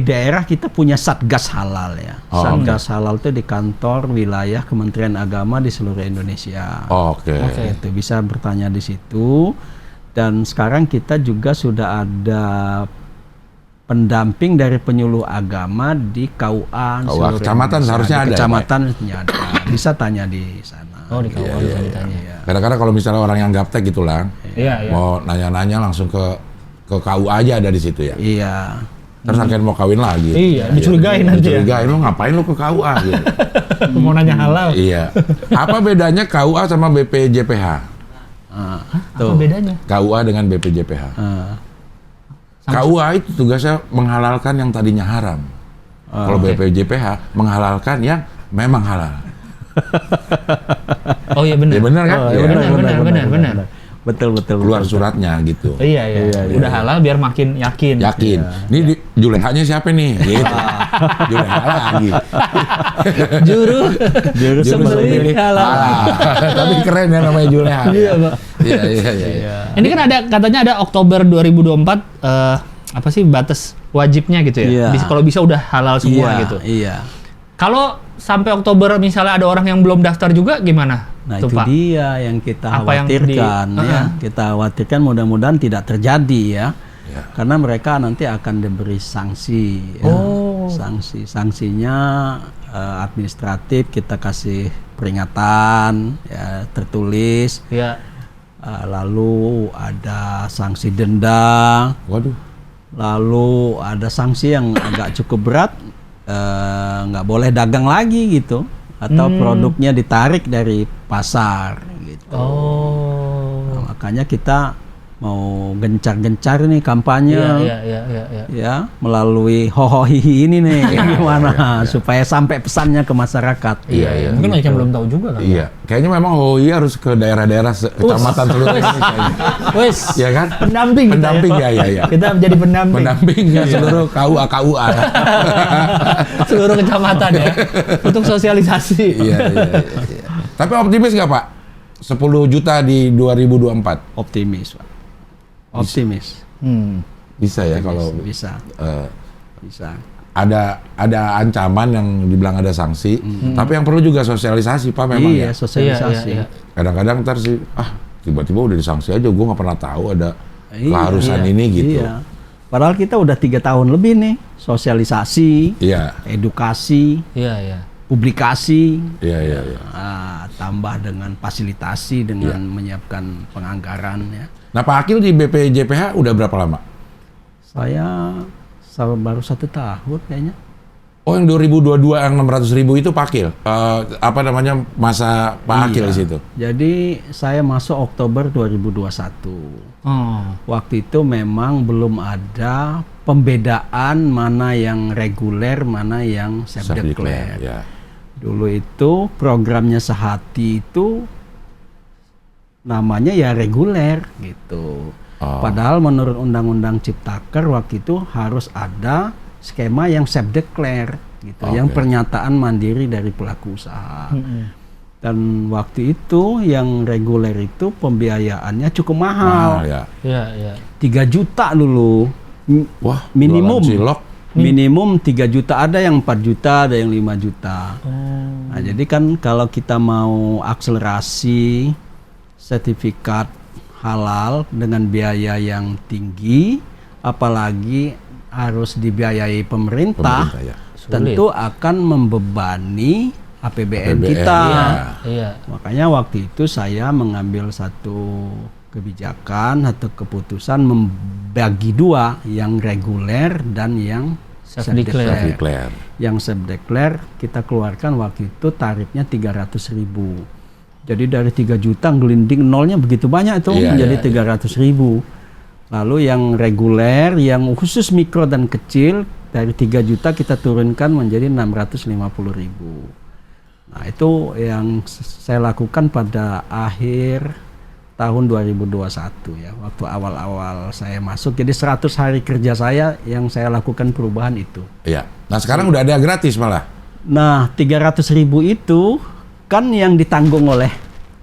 S3: daerah kita punya Satgas Halal ya.
S1: Oh,
S3: Satgas Halal itu di kantor wilayah Kementerian Agama di seluruh Indonesia.
S1: Oke.
S3: Itu bisa bertanya di situ. Dan sekarang kita juga sudah ada pendamping dari penyuluh agama di KUA seluruh
S1: kecamatan
S3: Indonesia.
S1: seharusnya
S3: Di
S1: ada ya,
S3: kecamatan ada. Bisa tanya di sana.
S2: Oh, di KUA bisa ditanya.
S3: Iya.
S1: Kadang-kadang kalau misalnya orang yang gaptek gitu lah,
S2: Iya.
S1: mau nanya-nanya langsung ke KUA aja ada di situ ya.
S3: Iya.
S1: Terus akhirnya mau kawin lagi.
S2: Iya, dicurigain nanti ya.
S1: Dicurigain, lu ngapain lu ke KUA gitu.
S2: Mau nanya halal.
S1: Iya. Apa bedanya KUA sama BPJPH?
S2: Apa bedanya?
S1: KUA dengan BPJPH.
S2: Sama-
S1: KUA itu tugasnya menghalalkan yang tadinya haram. Kalau BPJPH menghalalkan yang memang halal.
S2: Oh iya benar.
S1: Ya benar kan?
S3: Oh,
S1: Iya.
S2: benar.
S3: Betul.
S1: Keluar suratnya gitu.
S2: Iya. Udah halal biar makin yakin.
S1: Yakin. Ini Julehanya siapa nih? Gitu. Juleha lagi.
S2: Juru sembelih halal.
S1: Tapi keren ya namanya Juleha.
S2: Iya, Pak.
S1: Iya.
S2: Ini kan ada katanya ada Oktober 2024 apa sih batas wajibnya gitu ya.
S3: Iya.
S2: Kalau bisa udah halal semua
S3: Iya,
S2: gitu.
S3: Iya.
S2: Kalau sampai Oktober misalnya ada orang yang belum daftar juga gimana?
S3: Nah
S2: Tuh,
S3: itu
S2: Pak.
S3: dia yang kita
S2: Apa yang
S3: khawatirkan
S2: di-
S3: ya. Kita khawatirkan mudah-mudahan tidak terjadi ya.
S1: Ya.
S3: Karena mereka nanti akan diberi sanksi. Ya.
S2: Oh.
S3: Sanksinya administratif, kita kasih peringatan ya tertulis.
S2: Ya.
S3: Lalu ada sanksi denda.
S1: Waduh.
S3: Lalu ada sanksi yang agak cukup berat, nggak boleh dagang lagi gitu, atau produknya ditarik dari pasar gitu.
S2: Oh.
S3: Nah, makanya kita mau gencar-gencar nih kampanye,
S2: Iya.
S3: ya melalui hohohihi ini nih, gimana supaya sampai pesannya ke masyarakat.
S1: Iya.
S2: Mungkin banyak yang belum tahu juga kan.
S1: Iya. Kayaknya memang HOI harus ke daerah-daerah kecamatan seluruh Indonesia.
S2: Wes.
S1: Iya kan?
S2: Pendamping kita
S1: Pendamping
S2: ya.
S1: ya.
S2: Kita menjadi pendamping.
S1: Pendamping ya seluruh KUA.
S2: Seluruh kecamatan ya. Untuk sosialisasi.
S1: Iya. Tapi optimis nggak Pak? 10 juta di 2024?
S3: Optimis, Pak. Optimis.
S1: Bisa ya kalau
S3: Bisa.
S1: eh,
S3: Bisa.
S1: ada ancaman yang dibilang ada sanksi, tapi yang perlu juga sosialisasi Pak memang
S3: Iya,
S1: ya.
S3: sosialisasi.
S2: Iya.
S1: Kadang-kadang ntar sih, tiba-tiba udah disanksi aja, gue nggak pernah tahu ada
S3: Iya,
S1: keharusan ini gitu.
S3: Iya. Padahal kita udah 3 tahun lebih nih sosialisasi,
S1: Iya,
S3: edukasi,
S2: Iya.
S1: iya.
S3: publikasi, tambah dengan fasilitasi dengan menyiapkan penganggaran ya.
S1: Nah Pak Akil di BPJPH udah berapa lama?
S3: Saya baru 1 tahun kayaknya.
S1: Oh yang 2022 yang 600.000 itu Pak Akil? Masa Pak Akil di situ?
S3: Jadi saya masuk Oktober 2021.
S2: Oh.
S3: Waktu itu memang belum ada pembedaan mana yang reguler, mana yang self-declare.
S1: Ya.
S3: Dulu itu programnya Sehati itu namanya ya reguler gitu. Padahal menurut Undang-Undang Ciptaker waktu itu harus ada skema yang self-declare gitu, yang pernyataan mandiri dari pelaku usaha. Dan waktu itu yang reguler itu pembiayaannya cukup mahal.
S1: Ya.
S2: Iya.
S3: 3 juta dulu.
S1: Wah,
S3: Minimum.
S1: jualan cilok.
S3: minimum 3 juta, ada yang 4 juta, ada yang 5 juta. Nah, jadi kan kalau kita mau akselerasi sertifikat halal dengan biaya yang tinggi, apalagi harus dibiayai pemerintah,
S1: Ya.
S3: tentu akan membebani APBN kita.
S2: Iya.
S3: Makanya waktu itu saya mengambil satu kebijakan atau keputusan membagi dua, yang reguler dan yang
S2: Self-declare.
S1: Self-declare.
S3: Yang self-declare kita keluarkan waktu itu tarifnya 300.000. Jadi dari 3 juta gelinding nolnya begitu banyak itu,
S1: Iya,
S3: menjadi
S1: iya,
S3: 300.000. Lalu yang reguler, yang khusus mikro dan kecil, dari 3 juta kita turunkan menjadi 650.000. Nah, itu yang saya lakukan pada akhir tahun 2021 ya, waktu awal-awal saya masuk. Jadi 100 hari kerja saya yang saya lakukan perubahan itu.
S1: Iya. Nah sekarang udah ada gratis malah.
S3: Nah, 300.000 itu kan yang ditanggung oleh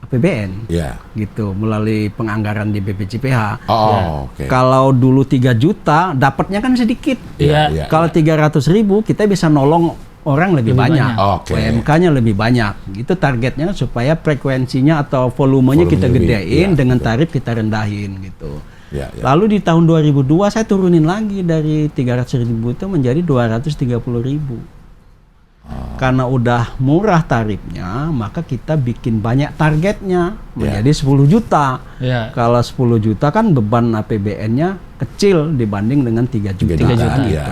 S3: APBN.
S1: Iya.
S3: Gitu, melalui penganggaran di BPJPH.
S1: Oh, oke.
S3: Kalau dulu 3 juta, dapatnya kan sedikit.
S2: Iya.
S3: Kalau 300.000 kita bisa nolong orang lebih banyak.
S1: Oke.
S3: UMK-nya lebih banyak. Itu targetnya supaya frekuensinya atau volumenya kita
S1: Volume lebih,
S3: gedein,
S1: iya,
S3: dengan
S1: betul.
S3: tarif kita rendahin gitu.
S1: Iya, iya.
S3: Lalu di tahun 2002 saya turunin lagi dari 300.000 itu menjadi 230.000. Karena udah murah tarifnya, maka kita bikin banyak targetnya menjadi 10 juta.
S2: Iya.
S3: Kalau 10 juta kan beban APBN-nya kecil dibanding dengan 3 juta.
S1: 3 juta,
S3: gitu.
S1: iya.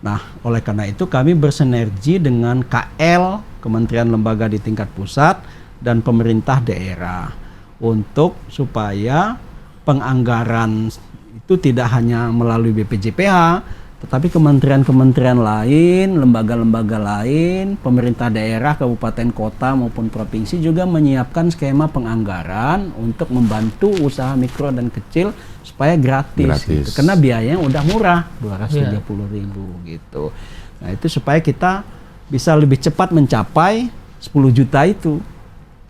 S3: Nah, oleh karena itu kami bersinergi dengan KL, Kementerian Lembaga di tingkat pusat, dan pemerintah daerah untuk supaya penganggaran itu tidak hanya melalui BPJPH, tetapi kementerian-kementerian lain, lembaga-lembaga lain, pemerintah daerah, kabupaten kota maupun provinsi juga menyiapkan skema penganggaran untuk membantu usaha mikro dan kecil supaya gratis. Gitu. Karena biayanya udah murah, 230.000 gitu. Nah, itu supaya kita bisa lebih cepat mencapai 10 juta itu.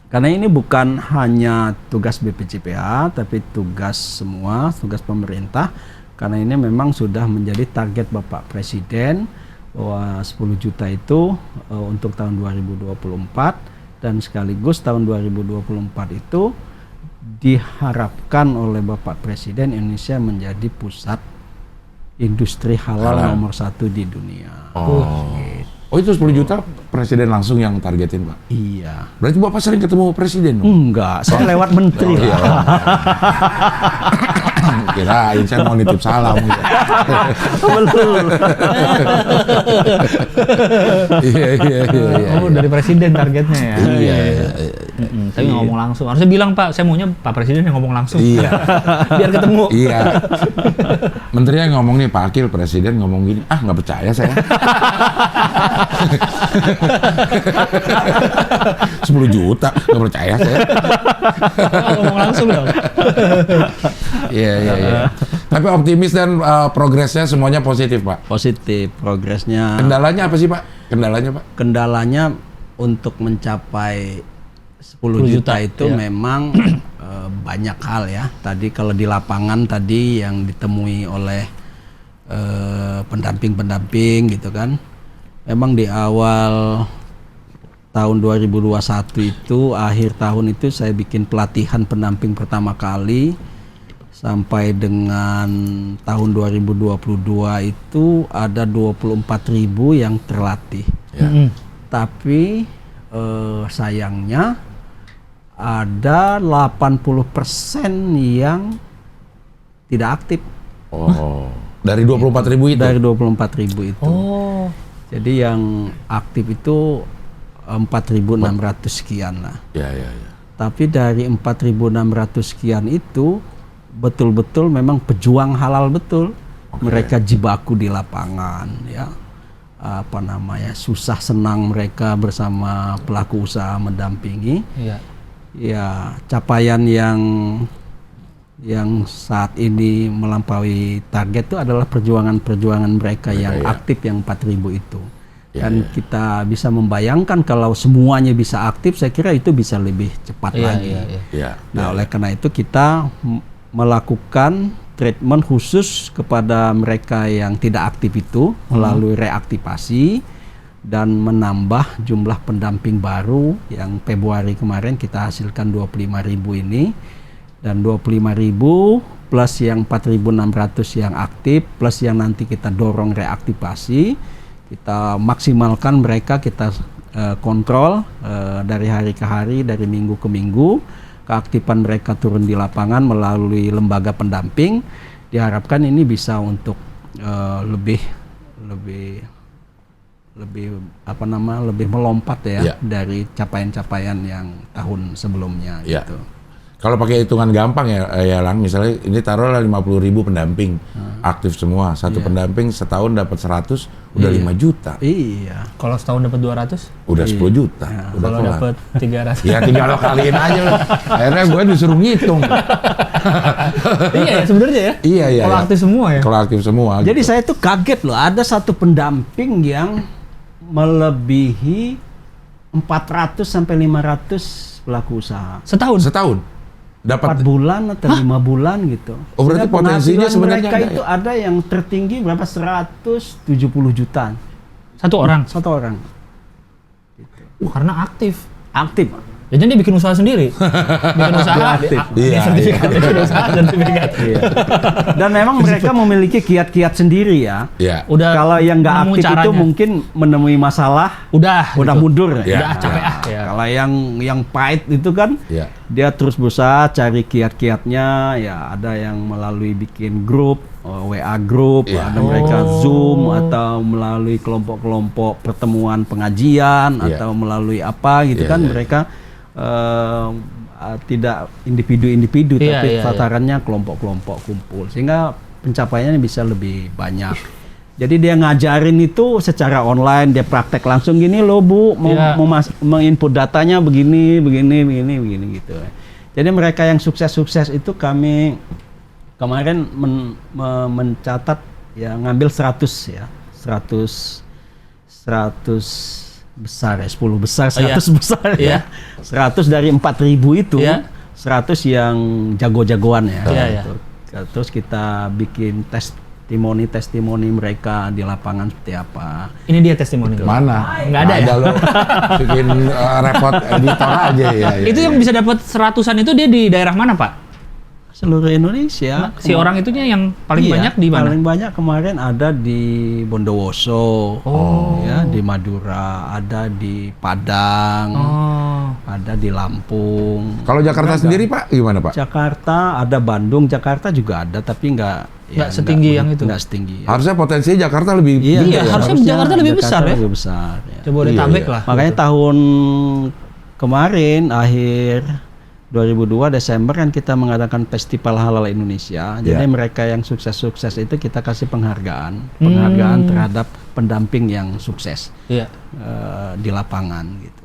S3: Karena ini bukan hanya tugas BPJPH, tapi tugas semua, tugas pemerintah. Karena ini memang sudah menjadi target Bapak Presiden bahwa 10 juta itu untuk tahun 2024, dan sekaligus tahun 2024 itu diharapkan oleh Bapak Presiden Indonesia menjadi pusat industri halal nomor 1 di dunia.
S1: Oh, itu 10 juta Presiden langsung yang targetin, Pak?
S3: Iya.
S1: Berarti Bapak sering ketemu Presiden dong?
S3: Enggak, saya lewat menteri.
S1: Iya. Kirain saya mau nitip salam.
S3: Betul.
S1: Iya.
S2: Oh, dari presiden targetnya ya.
S1: Iya.
S2: Tapi nggak ngomong langsung. Harusnya bilang, Pak, saya maunya Pak Presiden yang ngomong langsung.
S1: Iya.
S2: Biar ketemu.
S1: Iya. Menterinya ngomong nih, Pak Akil, Presiden ngomong gini. Ah, nggak percaya saya. 10 juta, nggak percaya saya.
S2: Ngomong langsung dong.
S1: Iya. Tapi optimis dan progresnya semuanya positif, Pak.
S3: Positif progresnya.
S1: Kendalanya apa sih, Pak?
S3: Kendalanya untuk mencapai 10 juta itu
S2: ya.
S3: memang banyak hal ya. Tadi kalau di lapangan tadi yang ditemui oleh pendamping-pendamping gitu kan. Memang di awal tahun 2021 itu, akhir tahun itu saya bikin pelatihan pendamping pertama kali. Sampai dengan tahun 2022 itu ada 24.000 yang terlatih.
S1: Ya.
S3: Tapi sayangnya ada 80% yang tidak aktif.
S1: Oh, dari 24.000 itu?
S3: Dari 24.000 itu.
S2: Oh.
S3: Jadi yang aktif itu 4.600 sekian lah.
S1: Ya.
S3: Tapi dari 4.600 sekian itu betul-betul memang pejuang halal betul. Mereka jibaku di lapangan ya. Susah senang mereka bersama pelaku usaha mendampingi.
S2: Iya.
S3: Ya, capaian yang saat ini melampaui target itu adalah perjuangan mereka yang aktif, yang 4.000 itu. Dan kita bisa membayangkan kalau semuanya bisa aktif, saya kira itu bisa lebih cepat lagi. Nah, oleh karena itu kita melakukan treatment khusus kepada mereka yang tidak aktif itu melalui reaktivasi dan menambah jumlah pendamping baru yang Februari kemarin kita hasilkan 25.000 ini, dan 25.000 plus yang 4.600 yang aktif plus yang nanti kita dorong reaktivasi, kita maksimalkan mereka, kita kontrol dari hari ke hari, dari minggu ke minggu. Keaktifan mereka turun di lapangan melalui lembaga pendamping. Diharapkan ini bisa untuk lebih melompat ya dari capaian-capaian yang tahun sebelumnya gitu.
S1: Kalau pakai hitungan gampang ya Lang, misalnya ini taruhlah 50.000 pendamping aktif semua, satu pendamping setahun dapat 100, udah 5 juta.
S3: Iya.
S2: Kalau setahun dapat 200?
S1: Udah 10 juta. Udah
S2: Kalau dapat 300?
S1: Ya tinggal lo kaliin aja lo. Akhirnya gue disuruh ngitung.
S2: Iya ya sebenarnya ya.
S1: Iya.
S2: Kalau aktif semua ya.
S1: Kalau aktif semua.
S3: Jadi
S1: gitu.
S3: saya tuh kaget loh, ada satu pendamping yang melebihi 400 sampai 500 pelaku usaha.
S2: Setahun?
S1: Dapat
S3: 4 bulan atau 5 bulan gitu.
S1: Oh, berarti
S3: Sehingga
S1: potensinya
S3: penghasilan
S1: sebenarnya
S3: mereka
S1: ada
S3: itu ada yang tertinggi berapa, 170 juta.
S2: Satu orang?
S3: Satu orang.
S2: Karena aktif.
S3: Aktif.
S2: Jadi dia bikin usaha sendiri. Bikin usaha,
S3: aktif.
S2: dia sertifikat. Bikin usaha, sertifikat.
S3: Iya. Dan memang mereka memiliki kiat-kiat sendiri ya.
S1: Iya.
S2: Udah
S3: Kalau yang nggak
S2: nemu
S3: aktif
S2: caranya.
S3: itu mungkin menemui masalah
S2: udah gitu.
S3: mundur.
S1: Iya.
S2: Capek ya.
S3: Kalau yang pahit itu kan
S1: Iya.
S3: dia terus berusaha cari kiat-kiatnya, ya ada yang melalui bikin grup, WA grup,
S1: Iya.
S3: ada mereka Zoom atau melalui kelompok-kelompok pertemuan pengajian
S1: Iya.
S3: atau melalui apa gitu
S1: Iya,
S3: kan
S1: iya.
S3: mereka tidak individu-individu
S2: Iya,
S3: tapi
S2: iya,
S3: tatarannya kelompok-kelompok kumpul sehingga pencapaiannya bisa lebih banyak. Jadi dia ngajarin itu secara online, dia praktek langsung gini loh Bu,
S2: Iya.
S3: menginput datanya begini gitu. Jadi mereka yang sukses-sukses itu kami kemarin mencatat ya ngambil 100 besar ya, 10 besar, 100 besar ya. 100 dari 4.000 itu, 100 yang jago-jagoan ya. Gitu. Terus kita bikin testimoni mereka di lapangan seperti apa.
S2: Ini dia testimoni.
S1: Mana?
S2: Nggak ada ya?
S1: Lo bikin repot editor aja ya.
S2: Itu yang bisa dapat 100-an itu dia di daerah mana Pak?
S3: Seluruh Indonesia.
S2: Si orang itunya yang paling banyak di mana?
S3: Paling banyak kemarin ada di Bondowoso, ya, di Madura, ada di Padang, ada di Lampung.
S1: Kalau Jakarta sendiri Pak gimana Pak?
S3: Jakarta ada, Bandung, Jakarta juga ada, tapi nggak
S2: setinggi yang itu.
S3: Nggak setinggi.
S1: Harusnya potensinya Jakarta lebih
S3: Iya,
S1: tinggi ya?
S2: harusnya Jakarta lebih besar ya?
S3: Lebih besar. Ya.
S2: Jabodetabek
S1: Iya.
S2: lah.
S3: Makanya tahun kemarin akhir 2002 Desember kan kita mengadakan Festival Halal Indonesia. Jadi mereka yang sukses-sukses itu kita kasih penghargaan terhadap pendamping yang sukses di lapangan gitu.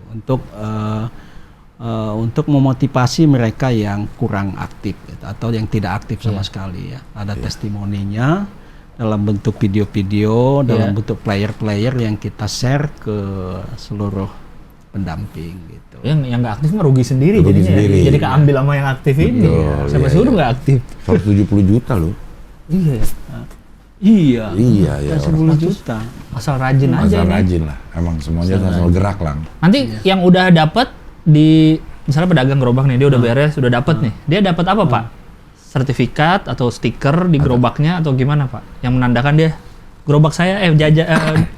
S3: Untuk memotivasi mereka yang kurang aktif gitu, atau yang tidak aktif sama sekali ya. Ada testimoninya dalam bentuk video-video, dalam bentuk player-player yang kita share ke seluruh pendamping gitu.
S2: Yang nggak aktif mah rugi sendiri
S1: Rugi
S2: jadinya.
S1: sendiri.
S2: Jadi keambil sama yang aktif ini.
S1: Betul,
S2: Siapa
S1: iya,
S2: suruh nggak aktif?
S1: 170 juta loh.
S2: Iya ya.
S3: Iya.
S1: Iya.
S3: 10 juta.
S2: Asal rajin aja
S1: Asal
S2: ini.
S1: rajin lah. Emang semuanya asal gerak Lang.
S2: Nanti yang udah dapat di misalnya pedagang gerobak nih, dia udah beres, udah dapat nih. Dia dapat apa Pak? Sertifikat atau stiker di gerobaknya atau gimana Pak? Yang menandakan dia gerobak saya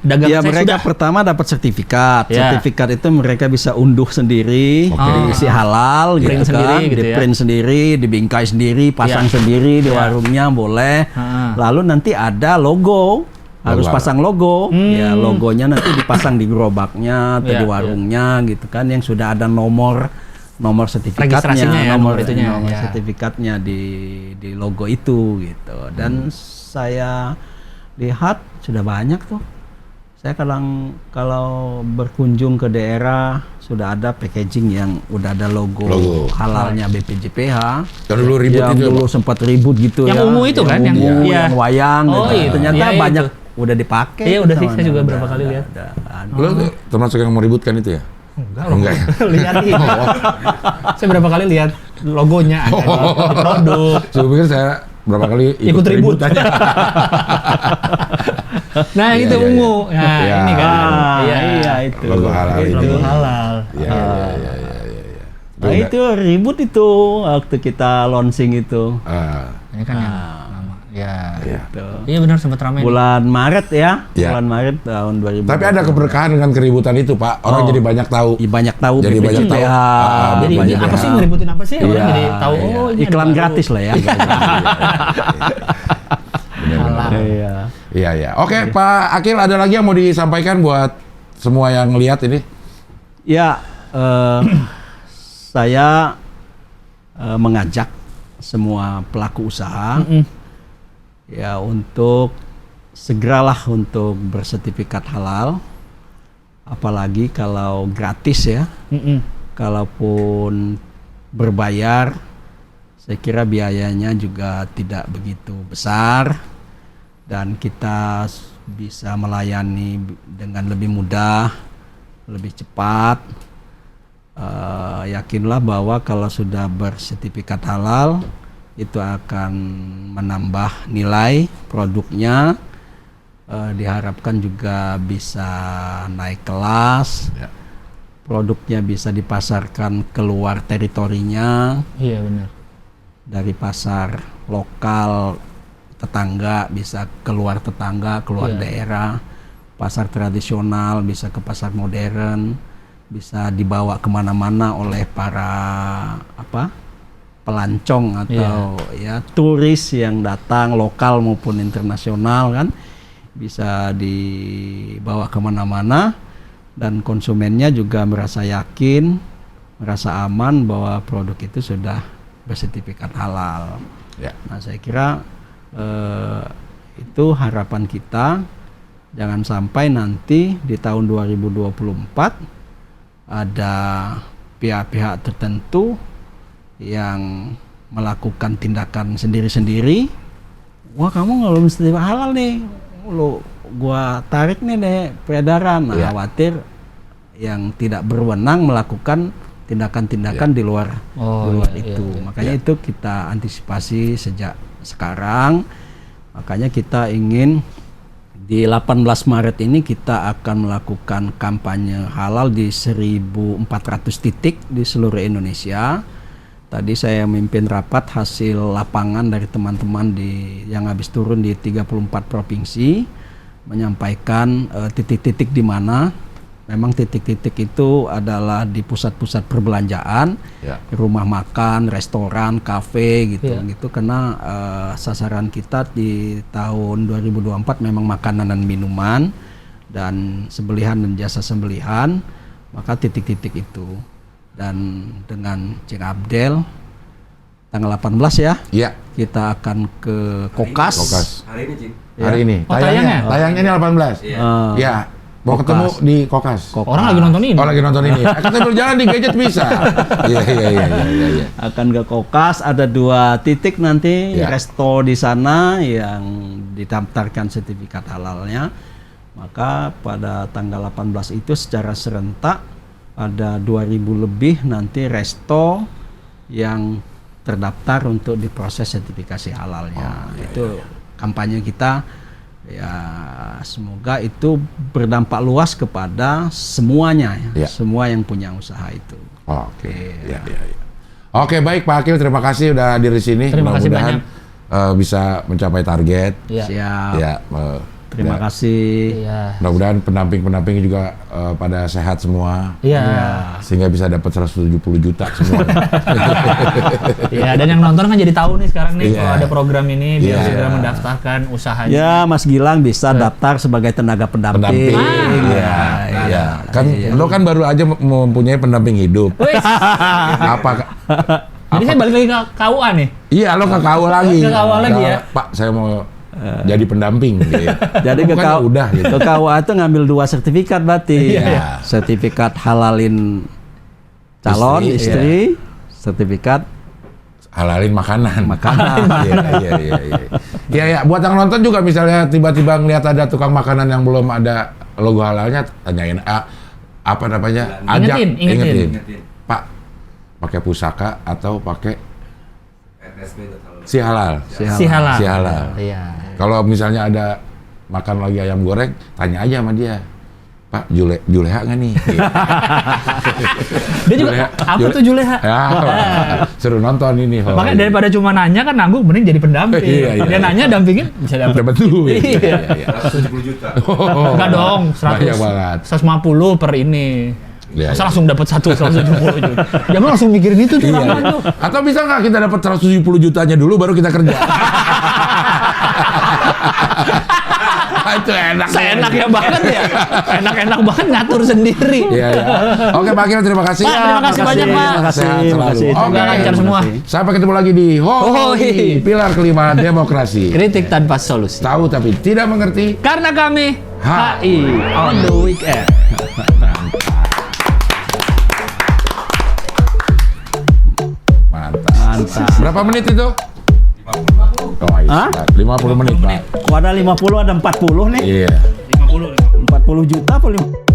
S2: dagang
S3: Ya,
S2: saya
S3: mereka
S2: sudah.
S3: pertama dapat sertifikat.
S2: Ya.
S3: Sertifikat itu mereka bisa unduh sendiri, diisi halal
S2: Print
S3: gitu
S2: sendiri
S3: kan,
S2: gitu
S3: di
S2: ya.
S3: print sendiri, dibingkai sendiri, pasang sendiri di warungnya boleh. Lalu nanti ada logo, harus pasang logo. Ya, logonya nanti dipasang di gerobaknya atau di warungnya gitu kan, yang sudah ada nomor sertifikatnya,
S2: Registrasinya ya, nomor itunya,
S3: nomor
S2: ya.
S3: sertifikatnya di logo itu gitu. Dan saya lihat sudah banyak tuh. Saya kalau berkunjung ke daerah sudah ada packaging yang udah ada logo halalnya BPJPH.
S1: Yang dulu ribut
S3: yang
S1: itu.
S3: dulu sempat ribut gitu
S2: Yang
S3: ya.
S2: ungu itu kan, yang
S3: ungu,
S2: iya.
S3: yang wayang
S2: Oh,
S3: gitu.
S2: iya.
S3: Ternyata
S2: Iya,
S3: banyak
S2: itu.
S3: udah dipakai.
S2: Iya, udah sih,
S3: sama
S2: saya juga
S3: ada,
S2: berapa kali lihat.
S3: ada.
S1: Lo termasuk yang meributkan itu ya?
S2: Enggak
S1: Oh, enggak ya?
S2: Lihat ini. Saya berapa kali lihat logonya ada di produk.
S1: Saya pikir saya berapa kali
S2: Ikut ribut.
S1: ributannya.
S2: Nah,
S1: Iya,
S2: itu
S1: iya,
S2: ungu.
S1: iya.
S2: Nah,
S1: Iya.
S2: ini kan.
S3: Iya itu.
S1: Logo halal
S2: Itu
S1: ini.
S2: logo halal.
S1: Iya.
S3: Nah itu ribut itu waktu kita launching itu.
S2: Ini kan yang lama. Ya.
S3: Gitu.
S2: Iya benar sempat ramai.
S3: Bulan Maret ya,
S1: Ya.
S3: bulan Maret tahun 2020.
S1: Tapi ada keberkahan dengan keributan itu, Pak. Orang jadi banyak tahu.
S3: Banyak tahu
S1: Jadi banyak tahu.
S3: BPJPH.
S2: Jadi
S1: banyak
S2: apa
S1: BPJPH.
S2: sih ngeributin apa sih? Orang
S3: Iya,
S2: jadi tahu
S1: iya.
S2: oh ini
S3: Iklan
S2: ada baru.
S3: gratis lah ya.
S2: Halal.
S3: Iya.
S1: Iya. Oke, Pak Akil, ada lagi yang mau disampaikan buat semua yang lihat ini?
S3: Ya, saya mengajak semua pelaku usaha ya untuk segeralah untuk bersertifikat halal, apalagi kalau gratis ya. Kalaupun berbayar, saya kira biayanya juga tidak begitu besar dan kita bisa melayani dengan lebih mudah, lebih cepat. Yakinlah bahwa kalau sudah bersertifikat halal itu akan menambah nilai produknya, diharapkan juga bisa naik kelas, produknya bisa dipasarkan keluar teritorinya,
S2: Iya benar.
S3: dari pasar lokal tetangga bisa keluar tetangga, keluar
S2: Iya.
S3: daerah, pasar tradisional bisa ke pasar modern, bisa dibawa kemana-mana oleh para pelancong atau ya turis yang datang lokal maupun internasional kan, bisa dibawa kemana-mana dan konsumennya juga merasa yakin, merasa aman bahwa produk itu sudah bersertifikat halal.
S1: Ya.
S3: Nah saya kira itu harapan kita, jangan sampai nanti di tahun 2024 ada pihak-pihak tertentu yang melakukan tindakan sendiri-sendiri. Wah kamu nggak mesti halal nih, gua tarik nih deh peredaran. Nah, khawatir yang tidak berwenang melakukan tindakan-tindakan di luar itu. Makanya itu kita antisipasi sejak sekarang. Makanya kita ingin di 18 Maret ini kita akan melakukan kampanye halal di 1.400 titik di seluruh Indonesia. Tadi saya memimpin rapat hasil lapangan dari teman-teman yang habis turun di 34 provinsi, menyampaikan titik-titik di mana memang titik-titik itu adalah di pusat-pusat perbelanjaan, rumah makan, restoran, kafe gitu. Karena sasaran kita di tahun 2024 memang makanan dan minuman dan sembelihan dan jasa sembelihan, maka titik-titik itu. Dan dengan Cing Abdel tanggal 18 ya, kita akan ke Kokas.
S4: Hari ini, Cing.
S1: Hari ini.
S2: Oh,
S1: Tayangnya ini 18. Ya. Mau ketemu di Kokas.
S2: Orang lagi nonton ini.
S1: Oh lagi nonton ini. Kita berjalan di gadget bisa. Iya.
S3: Akan ke Kokas, ada 2 titik nanti resto di sana yang didaftarkan sertifikat halalnya. Maka pada tanggal 18 itu secara serentak ada 2.000 lebih nanti resto yang terdaftar untuk diproses sertifikasi halalnya. Itu kampanye kita. Ya semoga itu berdampak luas kepada semuanya semua yang punya usaha itu.
S1: Oke. Oke, baik Pak Akil, terima kasih udah hadir di sini.
S2: Terima kasih banyak.
S1: Bisa mencapai target.
S3: Siap. Terima
S1: Ya.
S3: kasih.
S2: Iya.
S1: Mudah-mudahan pendamping-pendamping juga pada sehat semua.
S2: Iya.
S1: Sehingga bisa dapat 170 juta semua.
S2: Iya, dan yang nonton kan jadi tahu nih sekarang nih
S1: Iya.
S2: kalau ada program ini biar
S1: Iya.
S2: segera mendaftarkan usahanya.
S3: Ya, Mas Gilang bisa daptar sebagai tenaga pendamping.
S1: Iya. Kan lo kan baru aja mempunyai pendamping hidup.
S2: Wih,
S1: Apa?
S2: jadi saya balik lagi ke KUA nih.
S1: Iya, lo ke KUA lagi.
S2: Ke KUA lagi ya?
S1: Pak, saya mau jadi pendamping. Gitu.
S3: Jadi ke
S1: Bukannya udah gitu.
S3: ke KUA itu ngambil 2 sertifikat berarti.
S1: Iya.
S3: Sertifikat halalin calon istri, sertifikat
S1: Halalin makanan.
S3: makanan.
S1: Iya. Buat yang nonton juga misalnya tiba-tiba ngeliat ada tukang makanan yang belum ada logo halalnya, tanyain apa namanya?
S2: Ingetin.
S1: Pak, pakai pusaka atau pakai
S4: RSP.halal.
S1: Si halal.
S2: Si halal.
S1: Si halal.
S2: Iya.
S1: Kalau misalnya ada makan lagi ayam goreng, tanya aja sama dia. Pak, Juleha nggak nih?
S2: Dia juga, apa tuh Juleha?
S1: Ya, seru nonton ini.
S2: Makanya daripada cuma nanya kan nanggung, mending jadi pendamping.
S1: Iya.
S2: Dia nanya, dampingin, bisa dapat.
S1: Dapat duit.
S2: Iya.
S4: 170 juta.
S2: Enggak dong, 100,
S1: Banyak banget.
S2: 150 per ini.
S1: Iya,
S2: Masa
S1: iya.
S2: langsung dapat 170 juta. Jangan langsung mikirin itu tuh,
S1: Iya.
S2: Rahman tuh.
S1: Atau bisa nggak kita dapat 170 jutanya dulu baru kita kerja? Itu enak.
S2: Seenaknya banget ya. Enak-enak banget ngatur sendiri.
S1: Iya, iya. Oke, Pak Akil, terima kasih.
S2: Pak, terima kasih banyak, Pak.
S3: Terima kasih.
S1: Sehat
S3: Terima
S1: selalu.
S3: kasih.
S1: Oke.
S2: Semoga lancar semua.
S1: Sampai ketemu lagi di
S2: Hoi.
S1: Pilar kelima demokrasi.
S2: Kritik tanpa solusi.
S1: Tahu tapi tidak mengerti.
S2: Karena kami
S1: HI
S2: on the weekend.
S1: Mantap.
S3: Mantap.
S1: Berapa menit itu? 50. Oh, iya.
S3: Hah?
S1: 50 menit, Pak.
S3: Kok ada 50 ada 40 nih.
S1: Iya.
S3: 40 juta apa 50?